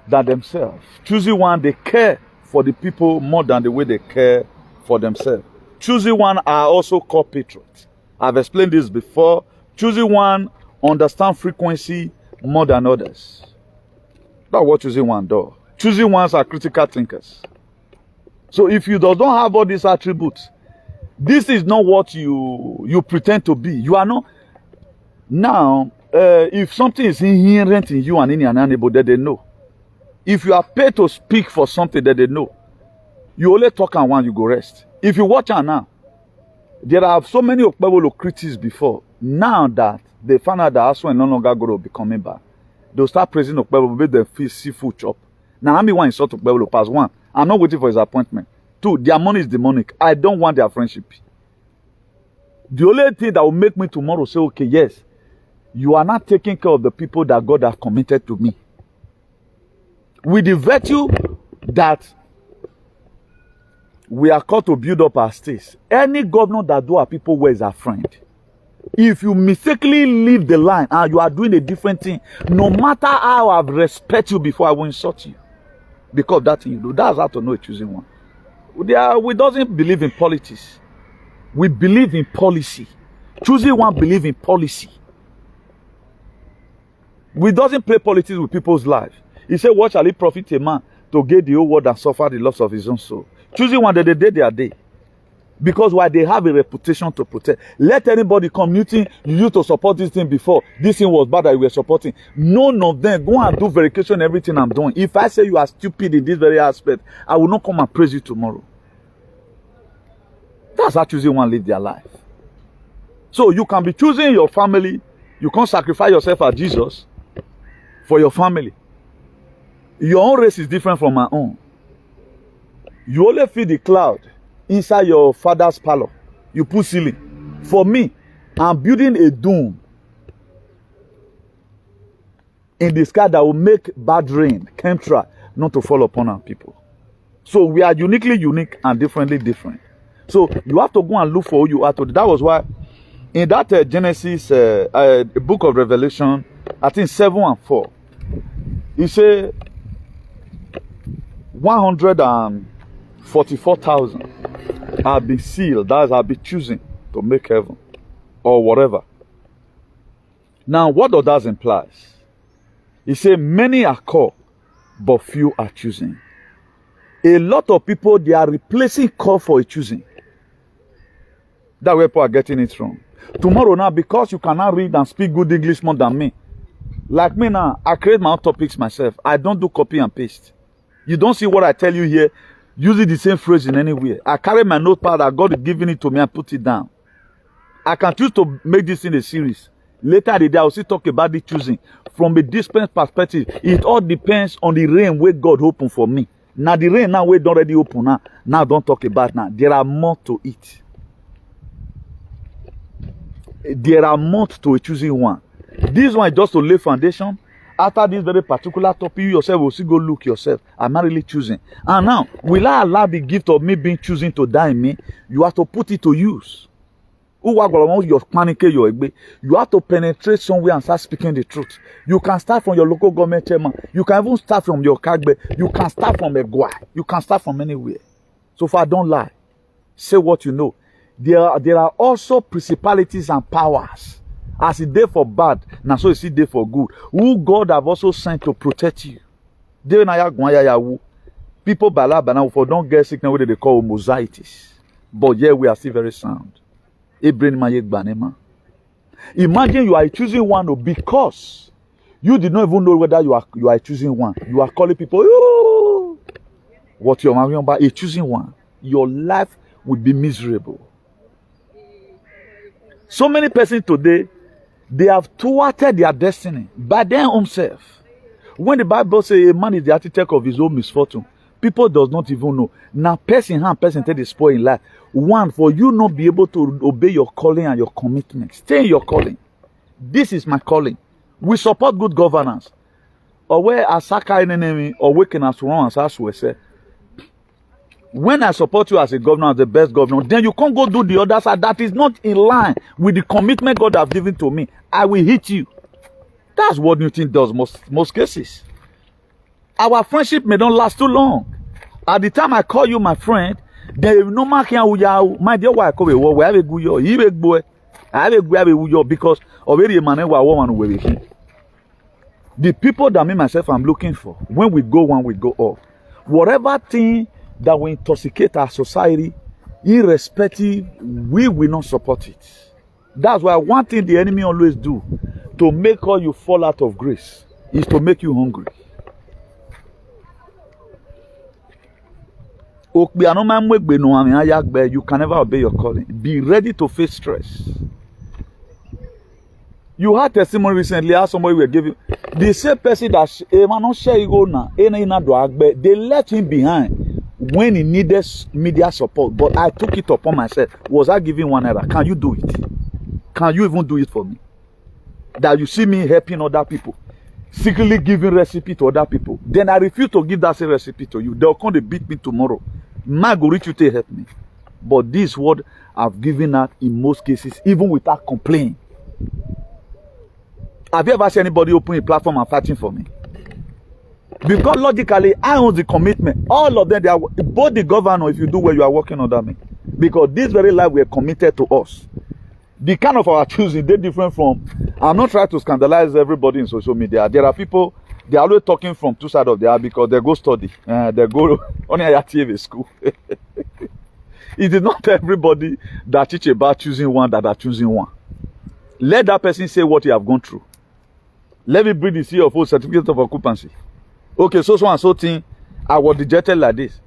than themselves. Choosing one, they care for the people more than the way they care for themselves. Choosing one are also called patriots. I've explained this before. Choosing one understand frequency more than others. That's what choosing one does. Choosing ones are critical thinkers. So if you don't have all these attributes, this is not what you pretend to be. You are not. Now, if something is inherent in you and in your neighbor, that they know. If you are paid to speak for something that they know, you only talk and one, you go rest. If you watch her now, there are so many Okpebolo critics before. Now that they found out that Aswan no longer going to be coming back, they'll start praising Okpebolo, make them feel seafood chop. Now, I'm the one insult Okpebolo, pass one. I'm not waiting for his appointment. Two, their money is demonic. I don't want their friendship. The only thing that will make me tomorrow say, okay, yes, you are not taking care of the people that God has committed to me. With the virtue that we are called to build up our states. Any governor that do our people well is our friend. If you mistakenly leave the line and you are doing a different thing, no matter how I respect you before, I will insult you. Because that thing you do, that's how to know a choosing one. We doesn't believe in politics. We believe in policy. Choosing one believe in policy. We doesn't play politics with people's lives. He said, what shall it profit a man to gain the whole world and suffer the loss of his own soul? Choosing one that they did their day. Because why? They have a reputation to protect. Let anybody come, you think you used to support this thing before, this thing was bad that you were supporting. None of them. Go and do verification everything I'm doing. If I say you are stupid in this very aspect, I will not come and praise you tomorrow. That's how choosing one live their life. So you can be choosing your family. You can't sacrifice yourself as Jesus for your family. Your own race is different from my own. You only feel the cloud inside your father's parlor. You put ceiling. For me, I'm building a dome in the sky that will make bad rain, chemtrail, not to fall upon our people. So we are uniquely unique and differently different. So you have to go and look for who you are today. That was why in that Genesis, book of Revelation, I think 7 and 4, he said 144,000 have been sealed. That is, have been choosing to make heaven or whatever. Now, what does that imply? He said many are called, but few are choosing. A lot of people, they are replacing call for a choosing. That's where people are getting it wrong. Tomorrow now, because you cannot read and speak good English more than me, like me now, I create my own topics myself. I don't do copy and paste. You don't see what I tell you here, using the same phrase in anywhere. I carry my notepad that God is giving it to me and put it down. I can choose to make this in a series. Later in the day, I will still talk about the choosing. From a distant perspective, it all depends on the rain where God opened for me. Now the rain now we don't already open now. Now don't talk about now. There are more to it. There are more to a choosing one. This one is just to lay foundation. After this very particular topic, you yourself will still go look yourself. Am I really choosing? And now, will I allow the gift of me being choosing to die in me? You have to put it to use. You have to penetrate somewhere and start speaking the truth. You can start from your local government chairman. You can even start from your Kagbe. You can start from a Gwa. You can start from anywhere. So far, don't lie. Say what you know. There are also principalities and powers. As it day for bad, now so it's day for good. Who God have also sent to protect you. People balabana for don't get sick now what they call mosaitis. But yeah, we are still very sound. Imagine you are choosing one because you did not even know whether you are choosing one. You are calling people, oh, what you're marrying about is choosing one. Your life would be miserable. So many persons today, they have thwarted their destiny by their own self. When the Bible says a man is the architect of his own misfortune, people does not even know. Now, person take the spoil in life. One, for you not be able to obey your calling and your commitment. Stay in your calling. This is my calling. We support good governance. Or where Asaka enemy or waking us wrong as we say. When I support you as a governor, as the best governor, then you can't go do the other side. That is not in line with the commitment God has given to me. I will hit you. That's what Newton does most cases. Our friendship may not last too long. At the time I call you my friend, there is no marking my dear wife we have a good year. I have a good because already a man and woman will be here. The people that me myself I'm looking for, when we go one, we go off. Whatever thing that will intoxicate our society, irrespective, we will not support it. That's why one thing the enemy always do to make all you fall out of grace is to make you hungry. You can never obey your calling. Be ready to face stress. You had testimony recently how somebody were giving the same person that they left him behind when he needed media support. But I took it upon myself. Was I giving one error? Can you do it? Can you even do it for me? That you see me helping other people, secretly giving recipe to other people. Then I refuse to give that same recipe to you. They'll come to beat me tomorrow. My go reach you to help me. But this is what I've given out in most cases, even without complaining. Have you ever seen anybody open a platform and fighting for me? Because logically, I own the commitment. All of them, they are both the governor, if you do well, you are working under me. Because this very life we are committed to us. The kind of our choosing, they're different from. I'm not trying to scandalize everybody in social media. There are people, they are always talking from two sides of the eye because they go study. They go on a TV school. It is not everybody that teach about choosing one that are choosing one. Let that person say what you have gone through. Let me bring the CFO certificate of occupancy. Okay, so and so thing, I was dejected like this.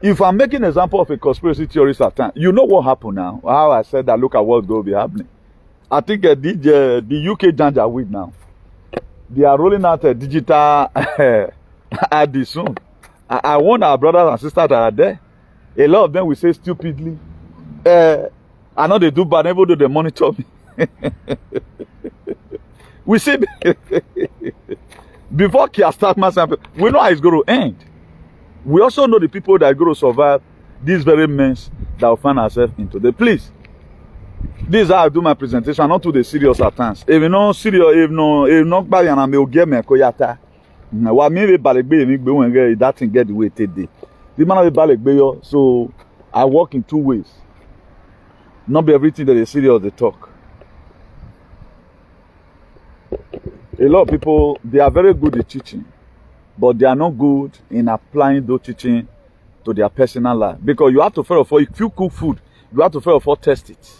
If I'm making an example of a conspiracy theorist at time, you know what happened now? How I said that, look at what will be happening. I think the UK Janja with now. They are rolling out a digital ID soon. I want our brothers and sisters that are there. A lot of them will say stupidly, I know they do bad, even though they monitor me. We see before Kia start massive, we know how it's going to end. We also know the people that are going to survive these very mess that we find ourselves into. Please, this is how I do my presentation, not too the serious at times. If you know serious, if not bad, and I may get me a koyata. What me be balegbe me when that thing get the way today. The man be balegbe, so I work in two ways. Not be everything that is serious they talk. A lot of people, they are very good at teaching, but they are not good in applying those teaching to their personal life. Because you have to first of all, if you cook food, you have to first of all test it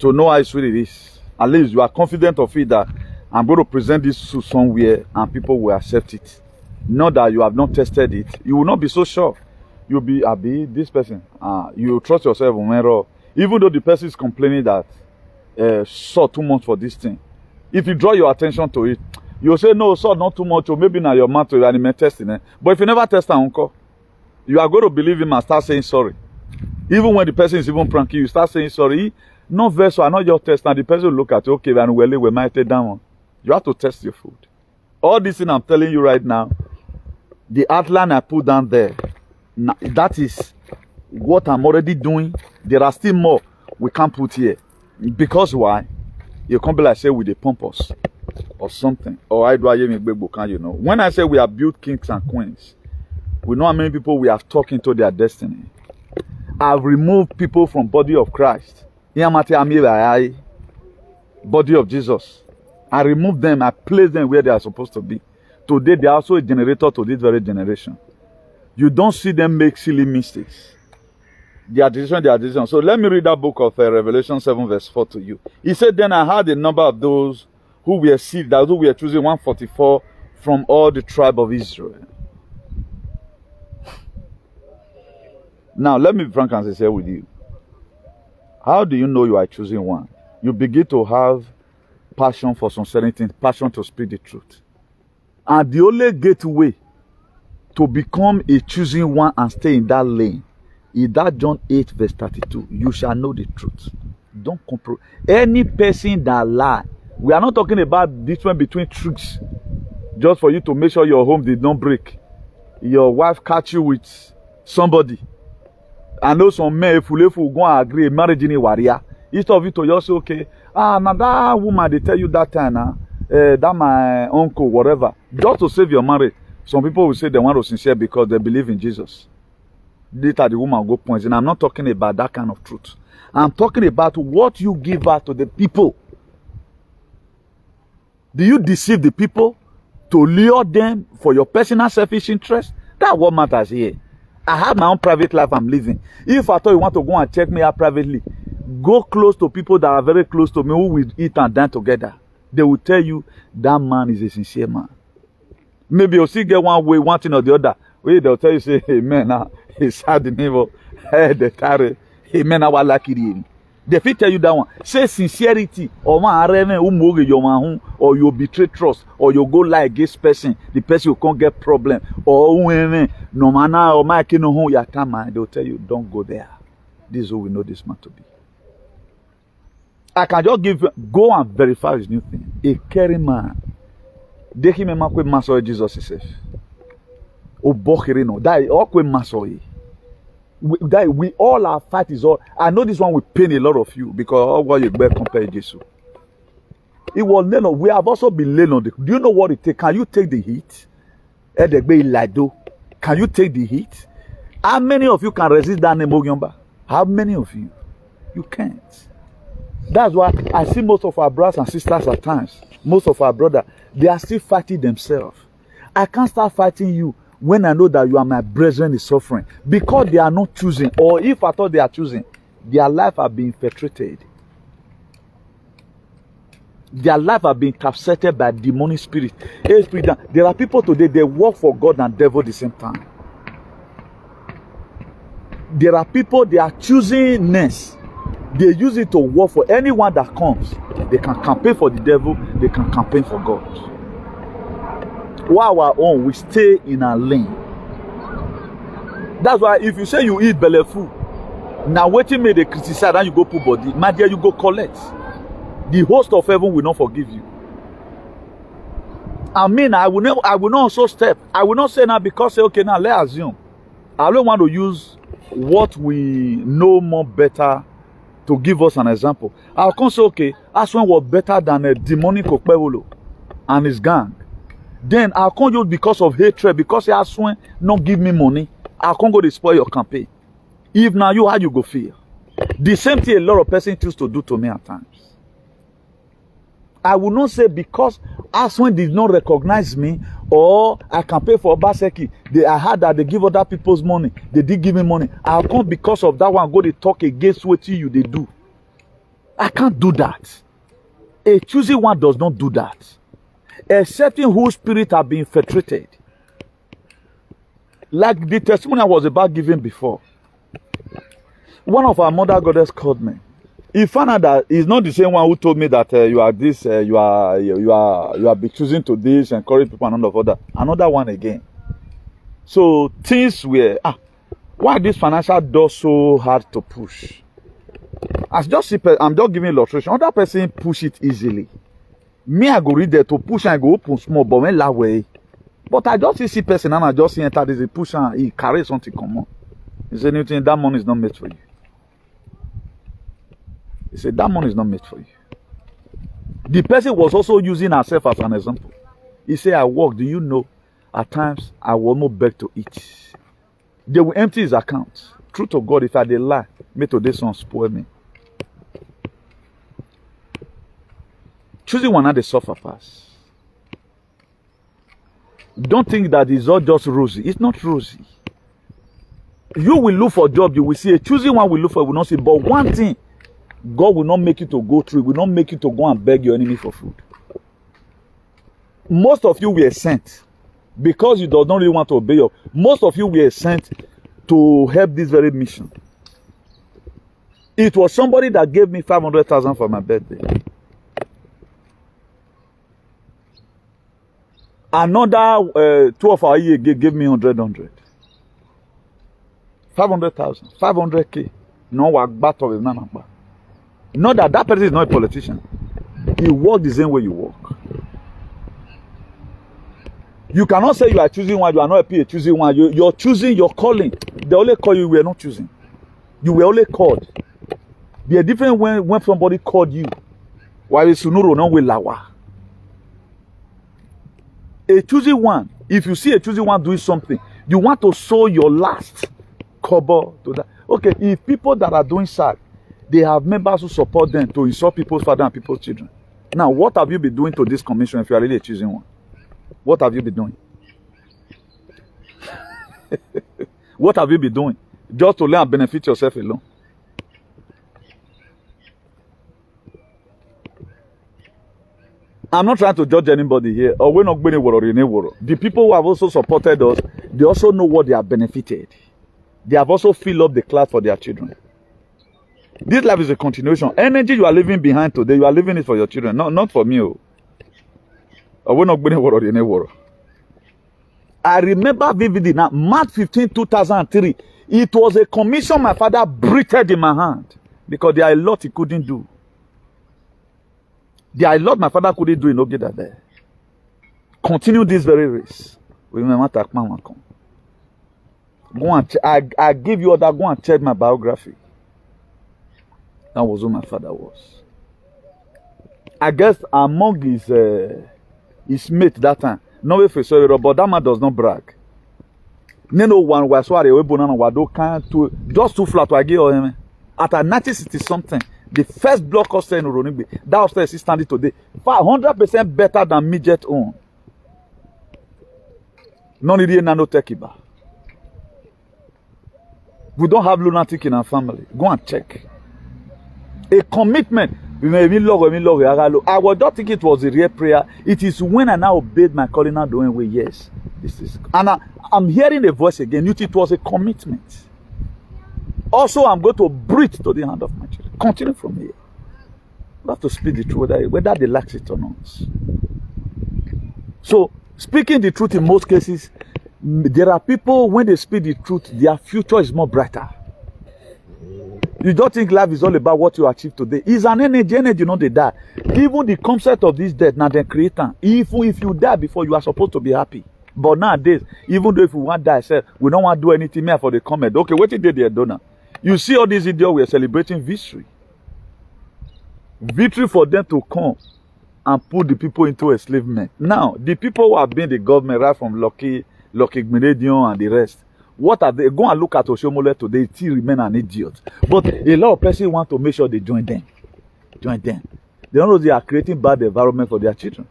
to know how sweet it is. At least you are confident of it that I'm going to present this to somewhere and people will accept it. Not that you have not tested it. You will not be so sure. You'll be, this person. You trust yourself on error. Even though the person is complaining that saw too much for this thing. If you draw your attention to it, you'll say, no, saw not too much, or maybe now your mouth to animate testing it. But if you never test an uncle, you are going to believe him and start saying sorry. Even when the person is even pranking, you start saying sorry. No verse, I know your test, and the person will look at you, okay, and we might take that one. You have to test your food. All this thing I'm telling you right now, the outline I put down there, that is what I'm already doing. There are still more we can't put here. Because why? You can't be like, say, with a purpose or something. Or I do you know. When I say we have built kings and queens, we know how many people we have talked into their destiny. I've removed people from body of Christ. Body of Jesus. I remove them, I place them where they are supposed to be. Today, they are also a generator to this very generation. You don't see them make silly mistakes. Their decision. So let me read that book of Revelation 7 verse 4 to you. He said, then I had a number of those who were sealed, those who were choosing 144 from all the tribe of Israel. Now, let me be frank and sincere with you. How do you know you are choosing one? You begin to have passion for some certain things, passion to speak the truth. And the only gateway to become a choosing one and stay in that lane is that John 8 verse 32. You shall know the truth. Don't compromise. Any person that lie, we are not talking about difference between truths just for you to make sure your home did not break. Your wife catch you with somebody. I know some men, if you go and agree, marriage in a warrior. Instead of you to just say, okay, now that woman, they tell you that time, that my uncle, whatever, just to save your marriage. Some people will say they want to sincere because they believe in Jesus. Later the woman go points. And I'm not talking about that kind of truth. I'm talking about what you give out to the people. Do you deceive the people to lure them for your personal selfish interest? That's what matters here. I have my own private life I'm living. If I thought you want to go and check me out privately, go close to people that are very close to me who will eat and dine together. They will tell you that man is a sincere man. Maybe you'll still get one way, one thing or the other. Where they'll tell you, say, amen, he's sad in evil. The tare, amen, I like it. They fit tell you that one. Say sincerity, or or you betray trust, or you go lie against person, the person will can't get problem, or no man, or my they'll tell you, don't go there. This is who we know this man to be. I can just go and verify his new thing. A caring man. They him a kwe maso Jesus himself. O bokhirino. That all kwe maso. We all our fight is all. I know this one will pain a lot of you because all what you bear compare Jesus. It was laying. We have also been laying on the. Do you know what it takes? Can you take the heat? Can you take the heat? How many of you can resist that name Ogyomba? How many of you? You can't. That's why I see most of our brothers and sisters at times, most of our brothers, they are still fighting themselves. I can't start fighting you when I know that you are my brethren is suffering, because they are not choosing, or if I thought they are choosing, their life have been infiltrated. Their life have been captured by demonic spirit. There are people today, they work for God and devil at the same time. There are people, they are choosing ness. They use it to work for anyone that comes. They can campaign for the devil, they can campaign for God. While our own, we stay in our lane. That's why if you say you eat belly food, now waiting me they criticize and you go put body, my dear, you go collect. The host of heaven will not forgive you. I mean, I will not also step. I will not say now because say, okay, now let's assume. I don't want to use what we know more better to give us an example. I'll come say, okay, Aswan was better than a demonic Okpewolo and his gang. Then I'll come use because of hatred, because Aswan not give me money. I'll come go to spoil your campaign. If now you, how you go feel? The same thing a lot of persons choose to do to me at times. I will not say because Aswan did not recognize me, or I can pay for Obaseki. I heard that they give other people's money. They did give me money. I'll come because of that one go to talk against what you they do. I can't do that. A choosing one does not do that. Except in whose spirit have been infiltrated. Like the testimony I was about giving before. One of our mother goddess called me. He found out that he's not the same one who told me that you are this, you are be choosing to this, encourage people and all of that. Another one again. So things were why this financial door so hard to push? I'm just giving illustration. Other person push it easily. Me, I go read there to push and go open small, but when that way. But I just see person and I just see enter this push and he carry something common. He said, anything that money is not made for you. He said, that money is not made for you. The person was also using herself as an example. He said, I work, do you know, at times I will not beg to eat. They will empty his account. True to God, if I did lie, may today son spoil me. Choosing one at the suffer pass. Don't think that it's all just rosy. It's not rosy. You will look for a job, you will see a choosing one will look for, will not see. But one thing, God will not make you to go through. Will not make you to go and beg your enemy for food. Most of you were sent because you do not really want to obey you. Most of you were sent to help this very mission. It was somebody that gave me 500,000 for my birthday. Another 12 hour year gave me 100. 500,000, 500K. No work battle with none. Not that person is not a politician. He work the same way you work. You cannot say you are choosing one, you are not a PA choosing one. You're choosing your calling. They only call you, we are not choosing. You were only called. There are different when somebody called you. Why is Sunuro not with Lawa? A choosing one, if you see a choosing one doing something, you want to sow your last kobo to that. Okay, if people that are doing sad, they have members who support them to insult people's father and people's children. Now, what have you been doing to this commission if you are really choosing one? What have you been doing? What have you been doing? Just to learn and benefit yourself alone. I'm not trying to judge anybody here. Or we're not going to the people who have also supported us, they also know what they have benefited. They have also filled up the class for their children. This life is a continuation. Energy you are leaving behind today, you are leaving it for your children, not for me. Or we're not going to I remember vividly now, March 15, 2003. It was a commission my father breathed in my hand because there are a lot he couldn't do. There are a lot my father couldn't do in Ogeda there. Continue this very race. Remember, go and I give you order, go and check my biography. That was who my father was. I guess among his mate that time, no way for sorry, but that man does not brag. No one was sorry, we banana wado can to just too flat to give him. At a 1960 something, the first block hostel in Uronigbe, that hostel is standing today, 100% better than midget own. None of the nanotechiba. We don't have lunatic in our family. Go and check. A commitment. I was not thinking it was a real prayer. It is when I now obeyed my calling now doing way. Yes, this is. And I'm hearing the voice again. It was a commitment. Also, I'm going to breathe to the hand of my children. Continue from here. We have to speak the truth, whether they like it or not. So, speaking the truth in most cases, there are people, when they speak the truth, their future is more brighter. You don't think life is all about what you achieve today. It's an energy, you know, they die. Even the concept of this death, now the creator, even if you die before, you are supposed to be happy. But nowadays, even though if we want to die, say, we don't want to do anything more for the comment. Okay, what did they do now? You see all these idiots, we are celebrating victory. Victory for them to come and put the people into enslavement. Now, the people who have been the government, right from Lucky Gmenedion and the rest, what are they? Go and look at Oshomole today, they still remain an idiot. But a lot of persons want to make sure they join them. Join them. They don't know they are creating bad environment for their children.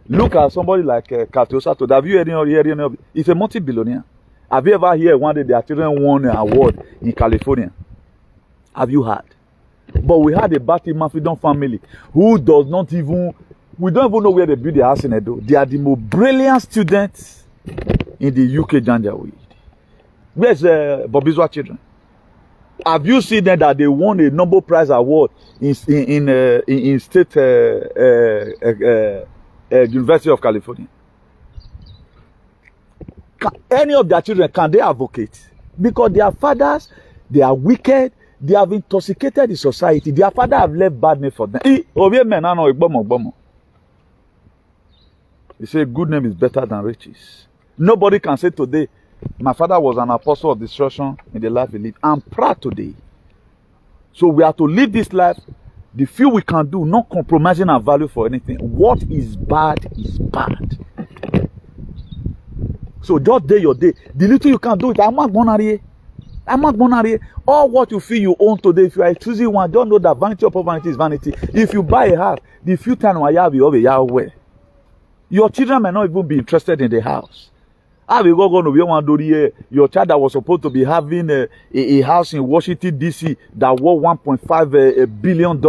Look at somebody like Katiosa today. Have you heard of it? He's a multi-billionaire. Have you ever heard one day their children won an award in California? Have you heard? But we had a Batman Freedom family who does not even, we don't even know where they build their house in Edo. They are the most brilliant students in the UK Janjaweed. Where's Bobizwa children? Have you seen them that they won a Nobel Prize award in State University of California? Any of their children, can they advocate? Because their fathers, they are wicked. They have intoxicated the society. Their father have left bad name for them. He said, good name is better than riches. Nobody can say today, my father was an apostle of destruction in the life he lived. I'm proud today. So we have to live this life, the few we can do, not compromising our value for anything. What is bad is bad. So just day your day. The little you can do it. I'm not going to all what you feel you own today, if you are choosing one, don't know that vanity upon vanity is vanity. If you buy a house, the few times you have a Yahweh. Your children may not even be interested in the house. Your child that was supposed to be having a house in Washington, D.C. that worth $1.5 billion.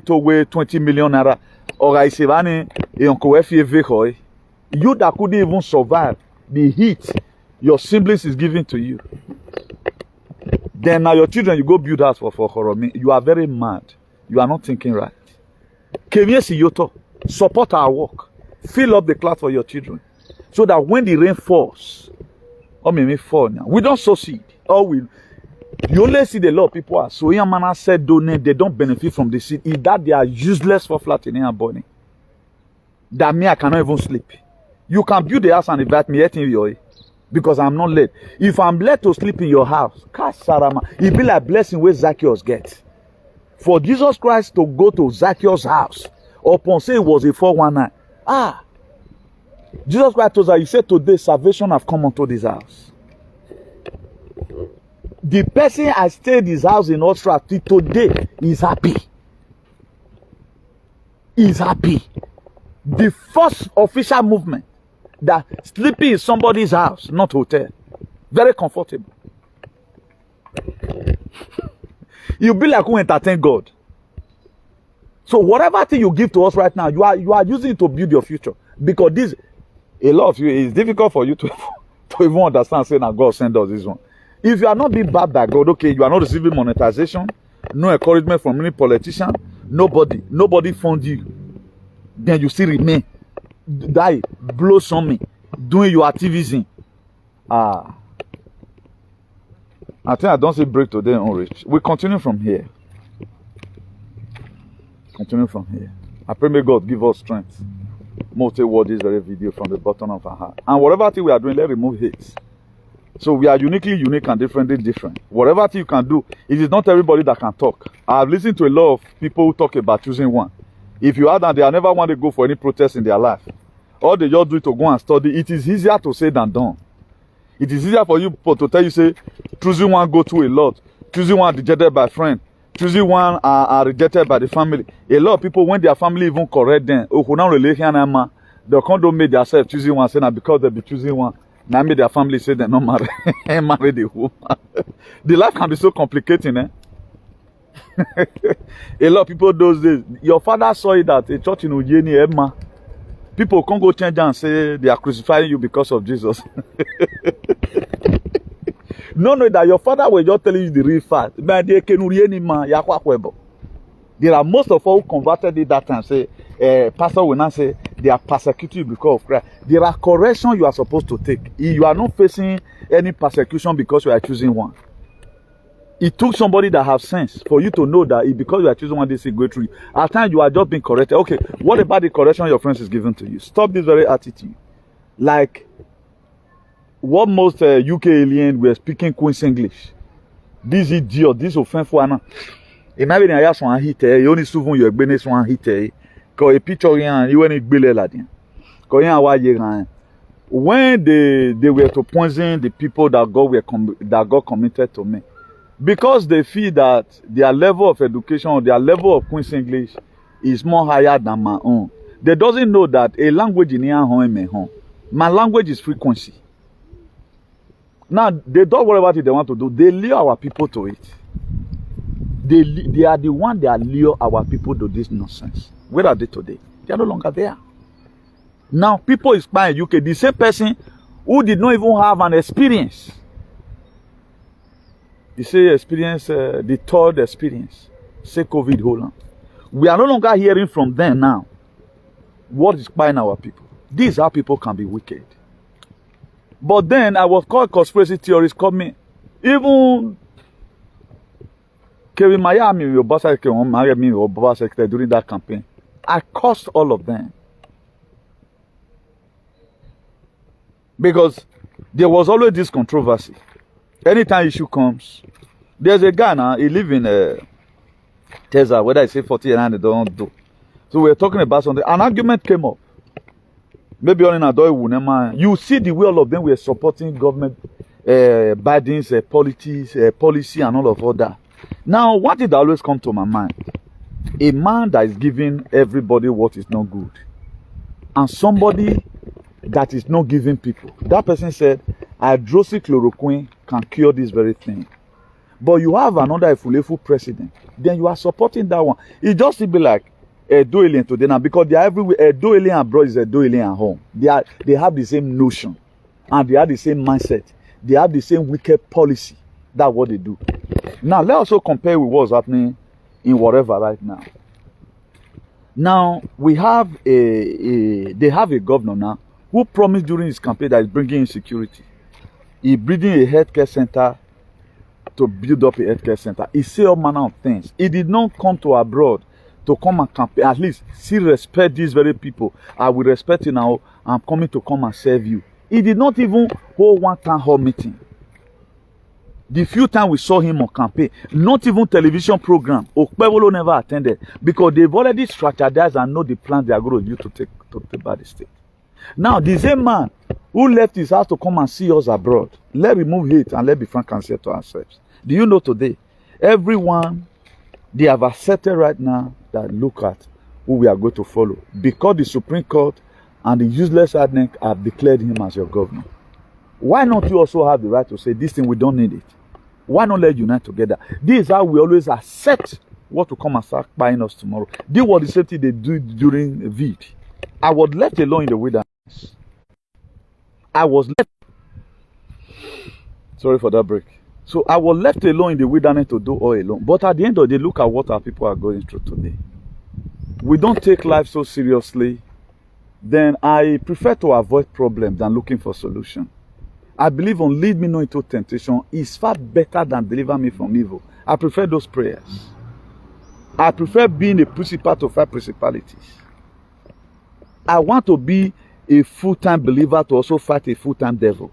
To 20 million naira. You that couldn't even survive the heat your siblings is giving to you. Then now your children, you go build house for Horomi. You are very mad. You are not thinking right. Support our work. Fill up the class for your children. So that when the rain falls, we don't sow seed. You only see the lot of people are sowing and said donate, they don't benefit from the seed. Is that they are useless for flattening and burning. That me, I cannot even sleep. You can build the house and invite me in your because I'm not led. If I'm led to sleep in your house, it be like blessing where Zacchaeus gets. For Jesus Christ to go to Zacchaeus' house, upon say it was a 419. Jesus Christ told us, he said today salvation have come unto this house. The person I stayed in his house in Austria today is happy. Is happy. The first official movement that sleeping in somebody's house, not hotel. Very comfortable. You'll be like who entertain God. So whatever thing you give to us right now, you are using it to build your future. Because this, a lot of you, it's difficult for you to even understand saying that God sent us this one. If you are not being backed by God, okay, you are not receiving monetization, no encouragement from any politician, nobody fund you, then you still remain, die, blow on me, doing your activism. I think I don't see break today on Rich. We continue from here. Continue from here. I pray may God give us strength. Most watch this very video from the bottom of our heart. And whatever thing we are doing, let's remove hate. So we are uniquely unique and differently different. Whatever thing you can do, it is not everybody that can talk. I have listened to a lot of people who talk about choosing one. If you are that, they are never want to go for any protest in their life. Or they just do it to go and study. It is easier to say than done. It is easier for you to tell you, say, choosing one go through a lot. Choosing one rejected by friend. choosing one are rejected by the family. A lot of people, when their family even correct them, they'll come to make themselves choosing one, saying that because they be choosing one, now make their family say they're not married, marry the woman. The life can be so complicating, eh? A lot of people those days, your father saw it at a church in Ujeni, Emma. People can't go change and say they are crucifying you because of Jesus. No, that your father was just telling you the real fact. There are most of all who converted it that time say, pastor will not say they are persecuting you because of Christ. There are corrections you are supposed to take. You are not facing any persecution because you are choosing one. It took somebody that have sense for you to know that because you are choosing one, this will go through you. At times you are just being corrected. Okay, what about the correction your friends is giving to you? Stop this very attitude. Like what most UK aliens were speaking Queen's English. This idiot, this offensive one. Imagine I have one hit you only souvent you experience one hit because a picture rien you only gbele la din. When they were to poison the people that God committed to me, because they feel that their level of education or their level of Queen's English is more higher than my own. They doesn't know that a language in here home. My language is frequency. Now they don't worry about it they want to do. They lure our people to it. They are the one that lure our people to this nonsense. Where are they today? They are no longer there. Now people is buying UK. The same person who did not even have an experience. You say experience, the third experience. Say COVID hold on. We are no longer hearing from them now. What is buying our people? This is how people can be wicked. But then I was called conspiracy theorists coming. Even Kevin Miami, your boss during that campaign. I cursed all of them. Because there was always this controversy. Anytime issue comes, there's a guy now, he live in Tesla, whether I say 40 and they don't do. So we're talking about something. An argument came up. Maybe only in you see the way all of them were supporting government Biden's policy and all of that. Now, what did always come to my mind? A man that is giving everybody what is not good, and somebody that is not giving people. That person said, hydroxychloroquine can cure this very thing. But you have another Efulefu president, then you are supporting that one. It just be like a do alien today now because they are everywhere. A do alien abroad is a do alien at home. They have the same notion, and they have the same mindset. They have the same wicked policy. That's what they do. Now let's also compare with what's happening in whatever right now. Now we have they have a governor now who promised during his campaign that he's bringing in security. He's building a healthcare center to build up a healthcare center. He said all manner of things. He did not come to abroad to come and campaign. At least still respect these very people. I will respect you now. I'm coming to come and serve you. He did not even hold one town hall meeting. The few times we saw him on campaign, not even television program, Okpebolo never attended because they've already strategized and know the plan they are going to use to take back the state. Now, the same man who left his house to come and see us abroad, let's remove hate and let's be frank and say to ourselves. Do you know today, everyone, they have accepted right now that look at who we are going to follow. Because the Supreme Court and the useless INEC have declared him as your governor. Why not you also have the right to say, this thing, we don't need it? Why not let unite together? This is how we always accept what will come and start buying us tomorrow. This was the same thing they do during Veal. I was left alone in the wilderness. I was left. Sorry for that break. So I was left alone in the wilderness to do all alone. But at the end of the day, look at what our people are going through today. We don't take life so seriously. Then I prefer to avoid problems than looking for solutions. I believe on lead me not into temptation is far better than deliver me from evil. I prefer those prayers. I prefer being a principal to fight principalities. I want to be a full-time believer to also fight a full-time devil.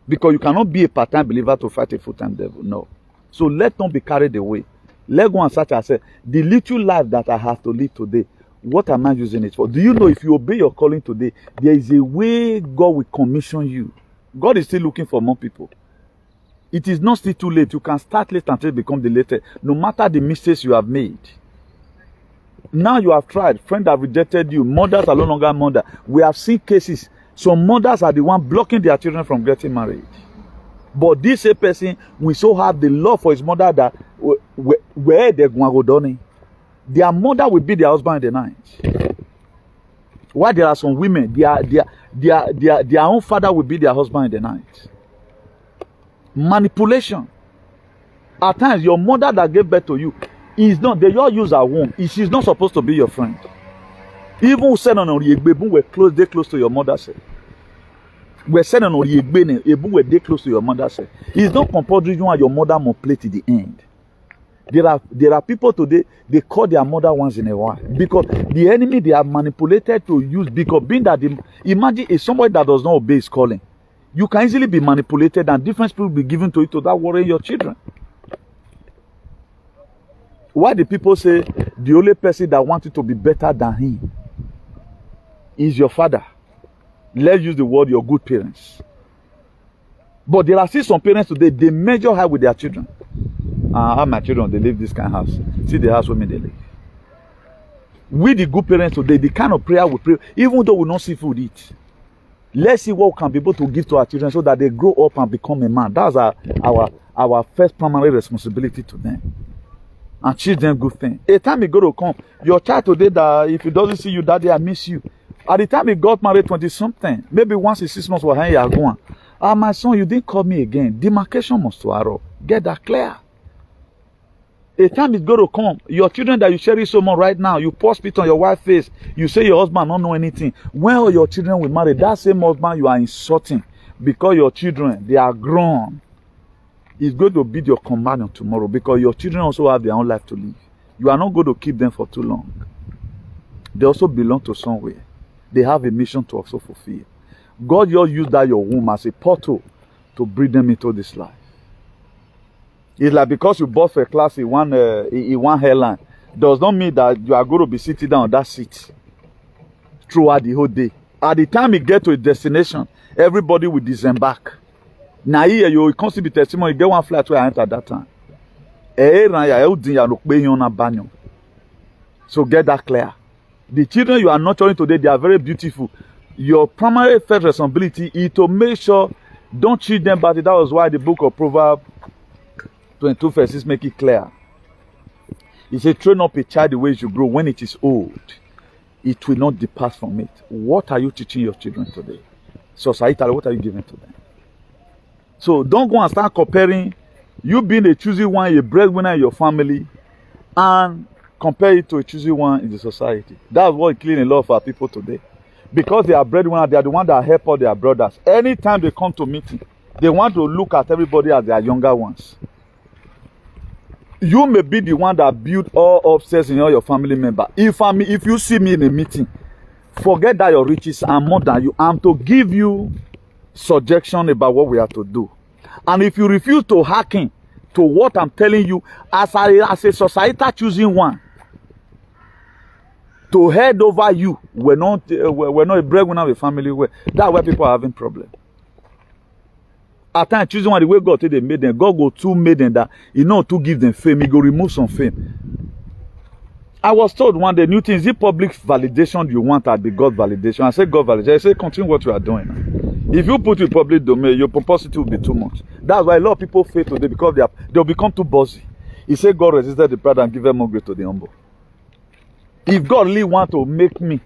Because you cannot be a part-time believer to fight a full-time devil. No. So let not be carried away. Let go and search ourselves. The little life that I have to live today, what am I using it for? Do you know if you obey your calling today, there is a way God will commission you. God is still looking for more people. It is not still too late. You can start late until it become the latest. No matter the mistakes you have made. Now you have tried. Friends have rejected you. Mothers are no longer mothers. We have seen cases. Some mothers are the one blocking their children from getting married. But this same person will so have the love for his mother that where they go done, their mother will be their husband in the night. Why there are some women, their own father will be their husband in the night. Manipulation. At times, your mother that gave birth to you is not. They all use her womb. She's not supposed to be your friend. Even said on Oriegbe, we're close. They close to your mother. Say, we're said on Oriegbe, we're they close to your mother. Say, it's not compulsory you and your mother must play to the end. There are people today, they call their mother once in a while because the enemy they are manipulated to use because being that imagine if somebody that does not obey his calling, you can easily be manipulated and different people will be given to you to that worry your children. Why do people say the only person that wants you to be better than him is your father? Let's use the word your good parents. But there are still some parents today, they measure high with their children. How my children, they live this kind of house. See the house women they live. We the good parents today, the kind of prayer we pray, even though we don't see food eat. Let's see what we can be able to give to our children so that they grow up and become a man. That's our first primary responsibility to them. And teach them good things. A time it go to come, your child today that if he doesn't see you that day, I miss you. At the time he got married 20-something, maybe once in 6 months, you are going. My son, you didn't call me again. Demarcation must to arrow. Get that clear. A time is going to come. Your children that you cherish so much right now, you pour spit on your wife's face. You say your husband don't know anything. When all your children will marry, that same husband you are insulting because your children, they are grown. Is going to be your companion tomorrow because your children also have their own life to live. You are not going to keep them for too long. They also belong to somewhere. They have a mission to also fulfill. God just used that your womb as a portal to bring them into this life. It's like because you bought for a class in one airline, does not mean that you are going to be sitting down on that seat throughout the whole day. At the time you get to a destination, everybody will disembark. Now here you will constantly be testimony. You get one flight where I enter that time. So get that clear. The children you are nurturing today, they are very beautiful. Your primary first responsibility is to make sure don't treat them badly. That was why the book of Proverbs 22 verses make it clear. He said, train up a child the way you grow. When it is old, it will not depart from it. What are you teaching your children today? Societally, what are you giving to them? So don't go and start comparing you being a choosy one, a breadwinner in your family, and compare it to a choosy one in the society. That's what is killing a lot of our people today. Because they are breadwinners, they are the ones that help all their brothers. Anytime they come to meeting, they want to look at everybody as their younger ones. You may be the one that build all upstairs in all your family members. If you see me in a meeting, forget that your riches are more than you. I'm to give you suggestion about what we have to do. And if you refuse to hearken to what I'm telling you, as a society choosing one to head over you, we're not a breadwinner of a family. That's why people are having problems. At times, choosing one the way God they made them, God go to made them that to give them fame, He go remove some fame. I was told one day, new thing, is it public validation you want at the God validation? I said God validation. I said continue what you are doing now. If you put it in public domain, your pomposity will be too much. That's why a lot of people fail today because they'll become too bossy. He said God resisted the proud and give them more grace to the humble. If God really want to make me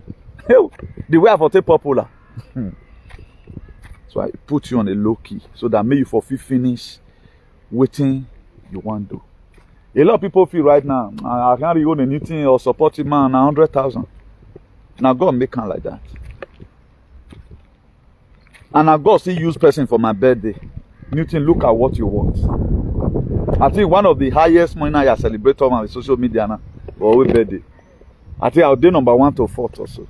the way I want to popular, so I put you on a low key so that may you fulfill finish waiting you want to do. A lot of people feel right now, I can't really own anything or support him man 100,000. Now God make him like that. And now God still use person for my birthday. Newton, look at what you want. I think one of the highest money I celebrate on my social media now, or with birthday. I think I'll do number 1 to 4th or so.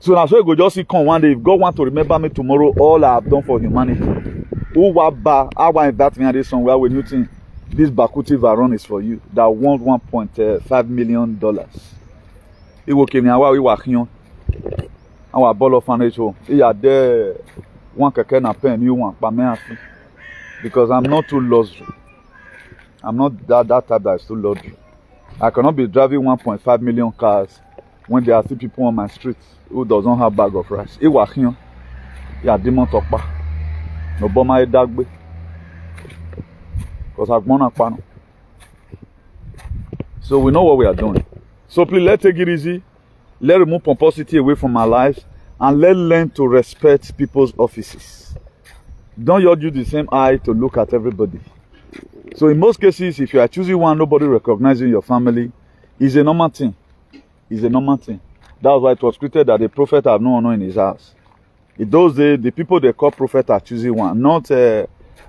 So now so you go just see come one day. If God want to remember me tomorrow, all I have done for humanity. Who I want invite me at this somewhere with Newton. This Bakuti Varon is for you. That won $1.5 million. It will came here while we were here. Our ball of financial. He had there one keke na pen, you want, but me. because I'm not too luxury. I'm not that type that is too luxury. I cannot be driving 1.5 million cars when there are still people on my street who doesn't have bag of rice. Yeah, demon tokpa. No bomber dagbe. Because I've gone up. So we know what we are doing. So please let's take it easy. Let's remove pomposity away from our lives. And let's learn to respect people's offices. Don't you use the same eye to look at everybody. So in most cases, if you are choosing one, nobody recognizing your family, is a normal thing. It's a normal thing. That's why it was created that the prophet have no honor in his house. In those days, the people they call prophet are choosing one, not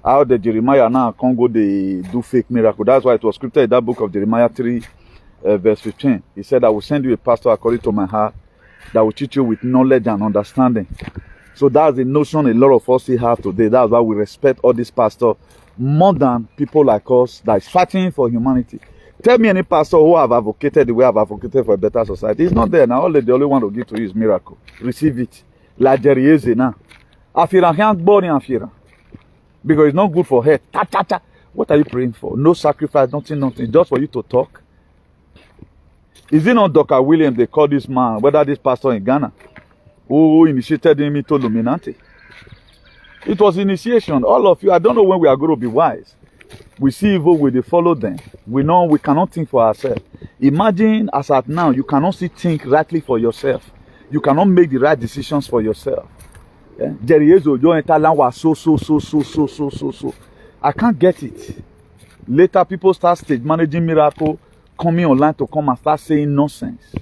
how the Jeremiah now Congo they do fake miracle. That's why it was scripted in that book of Jeremiah 3, verse 15. He said, I will send you a pastor according to my heart that will teach you with knowledge and understanding. So that's the notion a lot of us still have today. That's why we respect all these pastors more than people like us that is fighting for humanity. Tell me any pastor who have advocated the way I've advocated for a better society. It's not there now. All the only one to give to you is miracle. Receive it. Like there is now. Afira can't boring Afira. Because it's not good for her. Ta, ta, ta. What are you praying for? No sacrifice, nothing. Just for you to talk. Is it not Dr. William they call this man, whether this pastor in Ghana, who initiated him into Luminati? It was initiation. All of you, I don't know when we are going to be wise. We see evil, we follow them. We know we cannot think for ourselves. Imagine as at now, you cannot still think rightly for yourself. You cannot make the right decisions for yourself. Jerry Ezo, your talent was so. I can't get it. Later, people start stage managing miracle, coming online to come and start saying nonsense.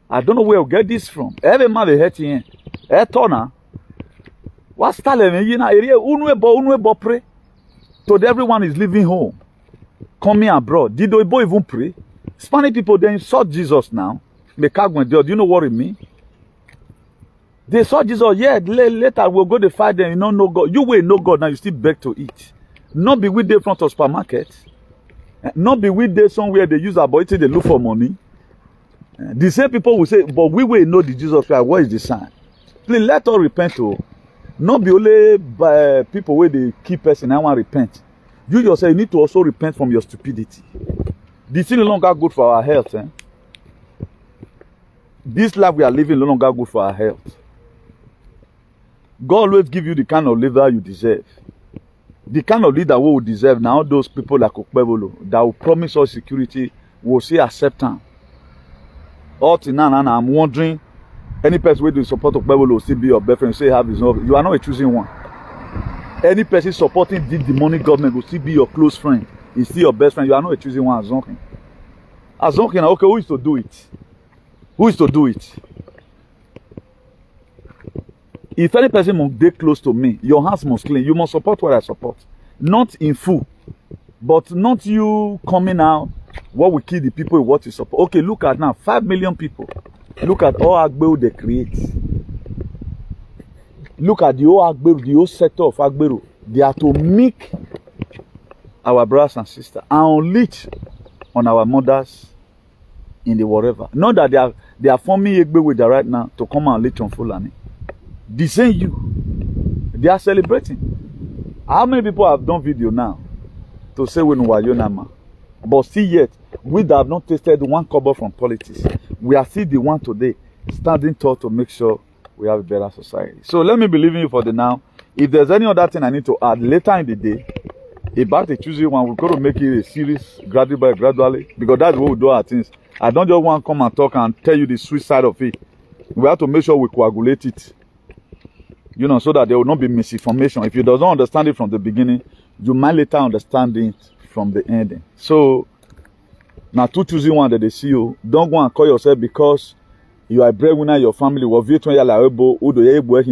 I don't know where we get this from. Every man they hate here. Tona. What's telling you now? Unwe pray. Today everyone is leaving home, coming abroad. Did the boy even pray? Spanish people they insult Jesus now. Do you know what it means? They saw Jesus. Yeah, later we'll go to fight them. You don't know God. You will know God now. You still beg to eat. Not be with them front of supermarket. Not be with them somewhere they use our boy till they look for money. The same people will say, but we will know the Jesus Christ. What is the sign? Please let us repent to. Not be only by people where they keep person and want to repent. You yourself you need to also repent from your stupidity. This is no longer good for our health. This life we are living no longer good for our health. God always give you the kind of leader you deserve. The kind of leader we will deserve now, those people like Okpebolo that will promise us security will say acceptance. All now, I'm wondering. Any person who support Okpebolo will still be your best friend. Say have his own. You are not a choosing one. Any person supporting the demonic government will still be your close friend. He's still your best friend. You are not a choosing one. Azonkin. Okay, who is to do it? Who is to do it? If any person must be close to me, your hands must clean. You must support what I support. Not in full. But not you coming out. What will kill the people what you support. Okay, look at now. 5 million people. Look at all Agbero they create. Look at the whole Agbero, the whole sector of Agbero. They are to make our brothers and sisters and unleash on our mothers in the whatever. Not that they are forming Agbero with the right now to come and unleash on Fulani. The same you. They are celebrating. How many people have done video now to say we know Wayonama? But still yet, we that have not tasted one kobo from politics. We are still the one today standing tall to make sure we have a better society. So let me believe in you for the now. If there's any other thing I need to add later in the day about the Tuesday one, we're going to make it a series gradually because that's what we do our things. I don't just want to come and talk and tell you the sweet side of it. We have to make sure we coagulate it. You know, so that there will not be misinformation. If you don't understand it from the beginning, you might later understand it from the ending. So now, two choosing one that they see you. Don't go and call yourself because you are a breadwinner in your family.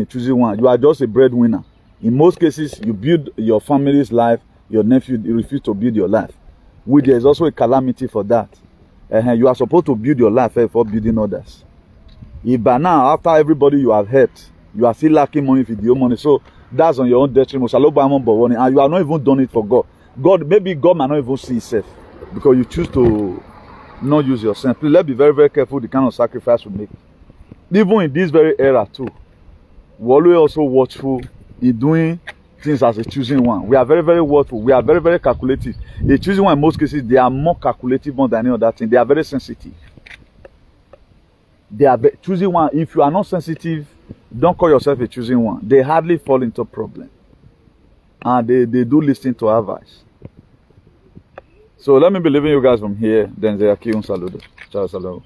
Choosing one. You are just a breadwinner. In most cases, you build your family's life. Your nephew refuse to build your life. Which there is also a calamity for that. You are supposed to build your life before building others. If by now, after everybody you have helped, you are still lacking money with your money. So that's on your own detriment. And you are not even done it for God. Maybe God might not even see himself. Because you choose to not use your sense. Please let's be very, very careful the kind of sacrifice we make. Even in this very era too. We're always also watchful in doing things as a choosing one. We are very, very watchful. We are very, very calculative. A choosing one, in most cases, they are more calculative more than any other thing. They are very sensitive. They are choosing one. If you are not sensitive, don't call yourself a choosing one. They hardly fall into problem. And they do listen to advice. So let me be leaving you guys from here. Then they are un saludo. Ciao, saludo.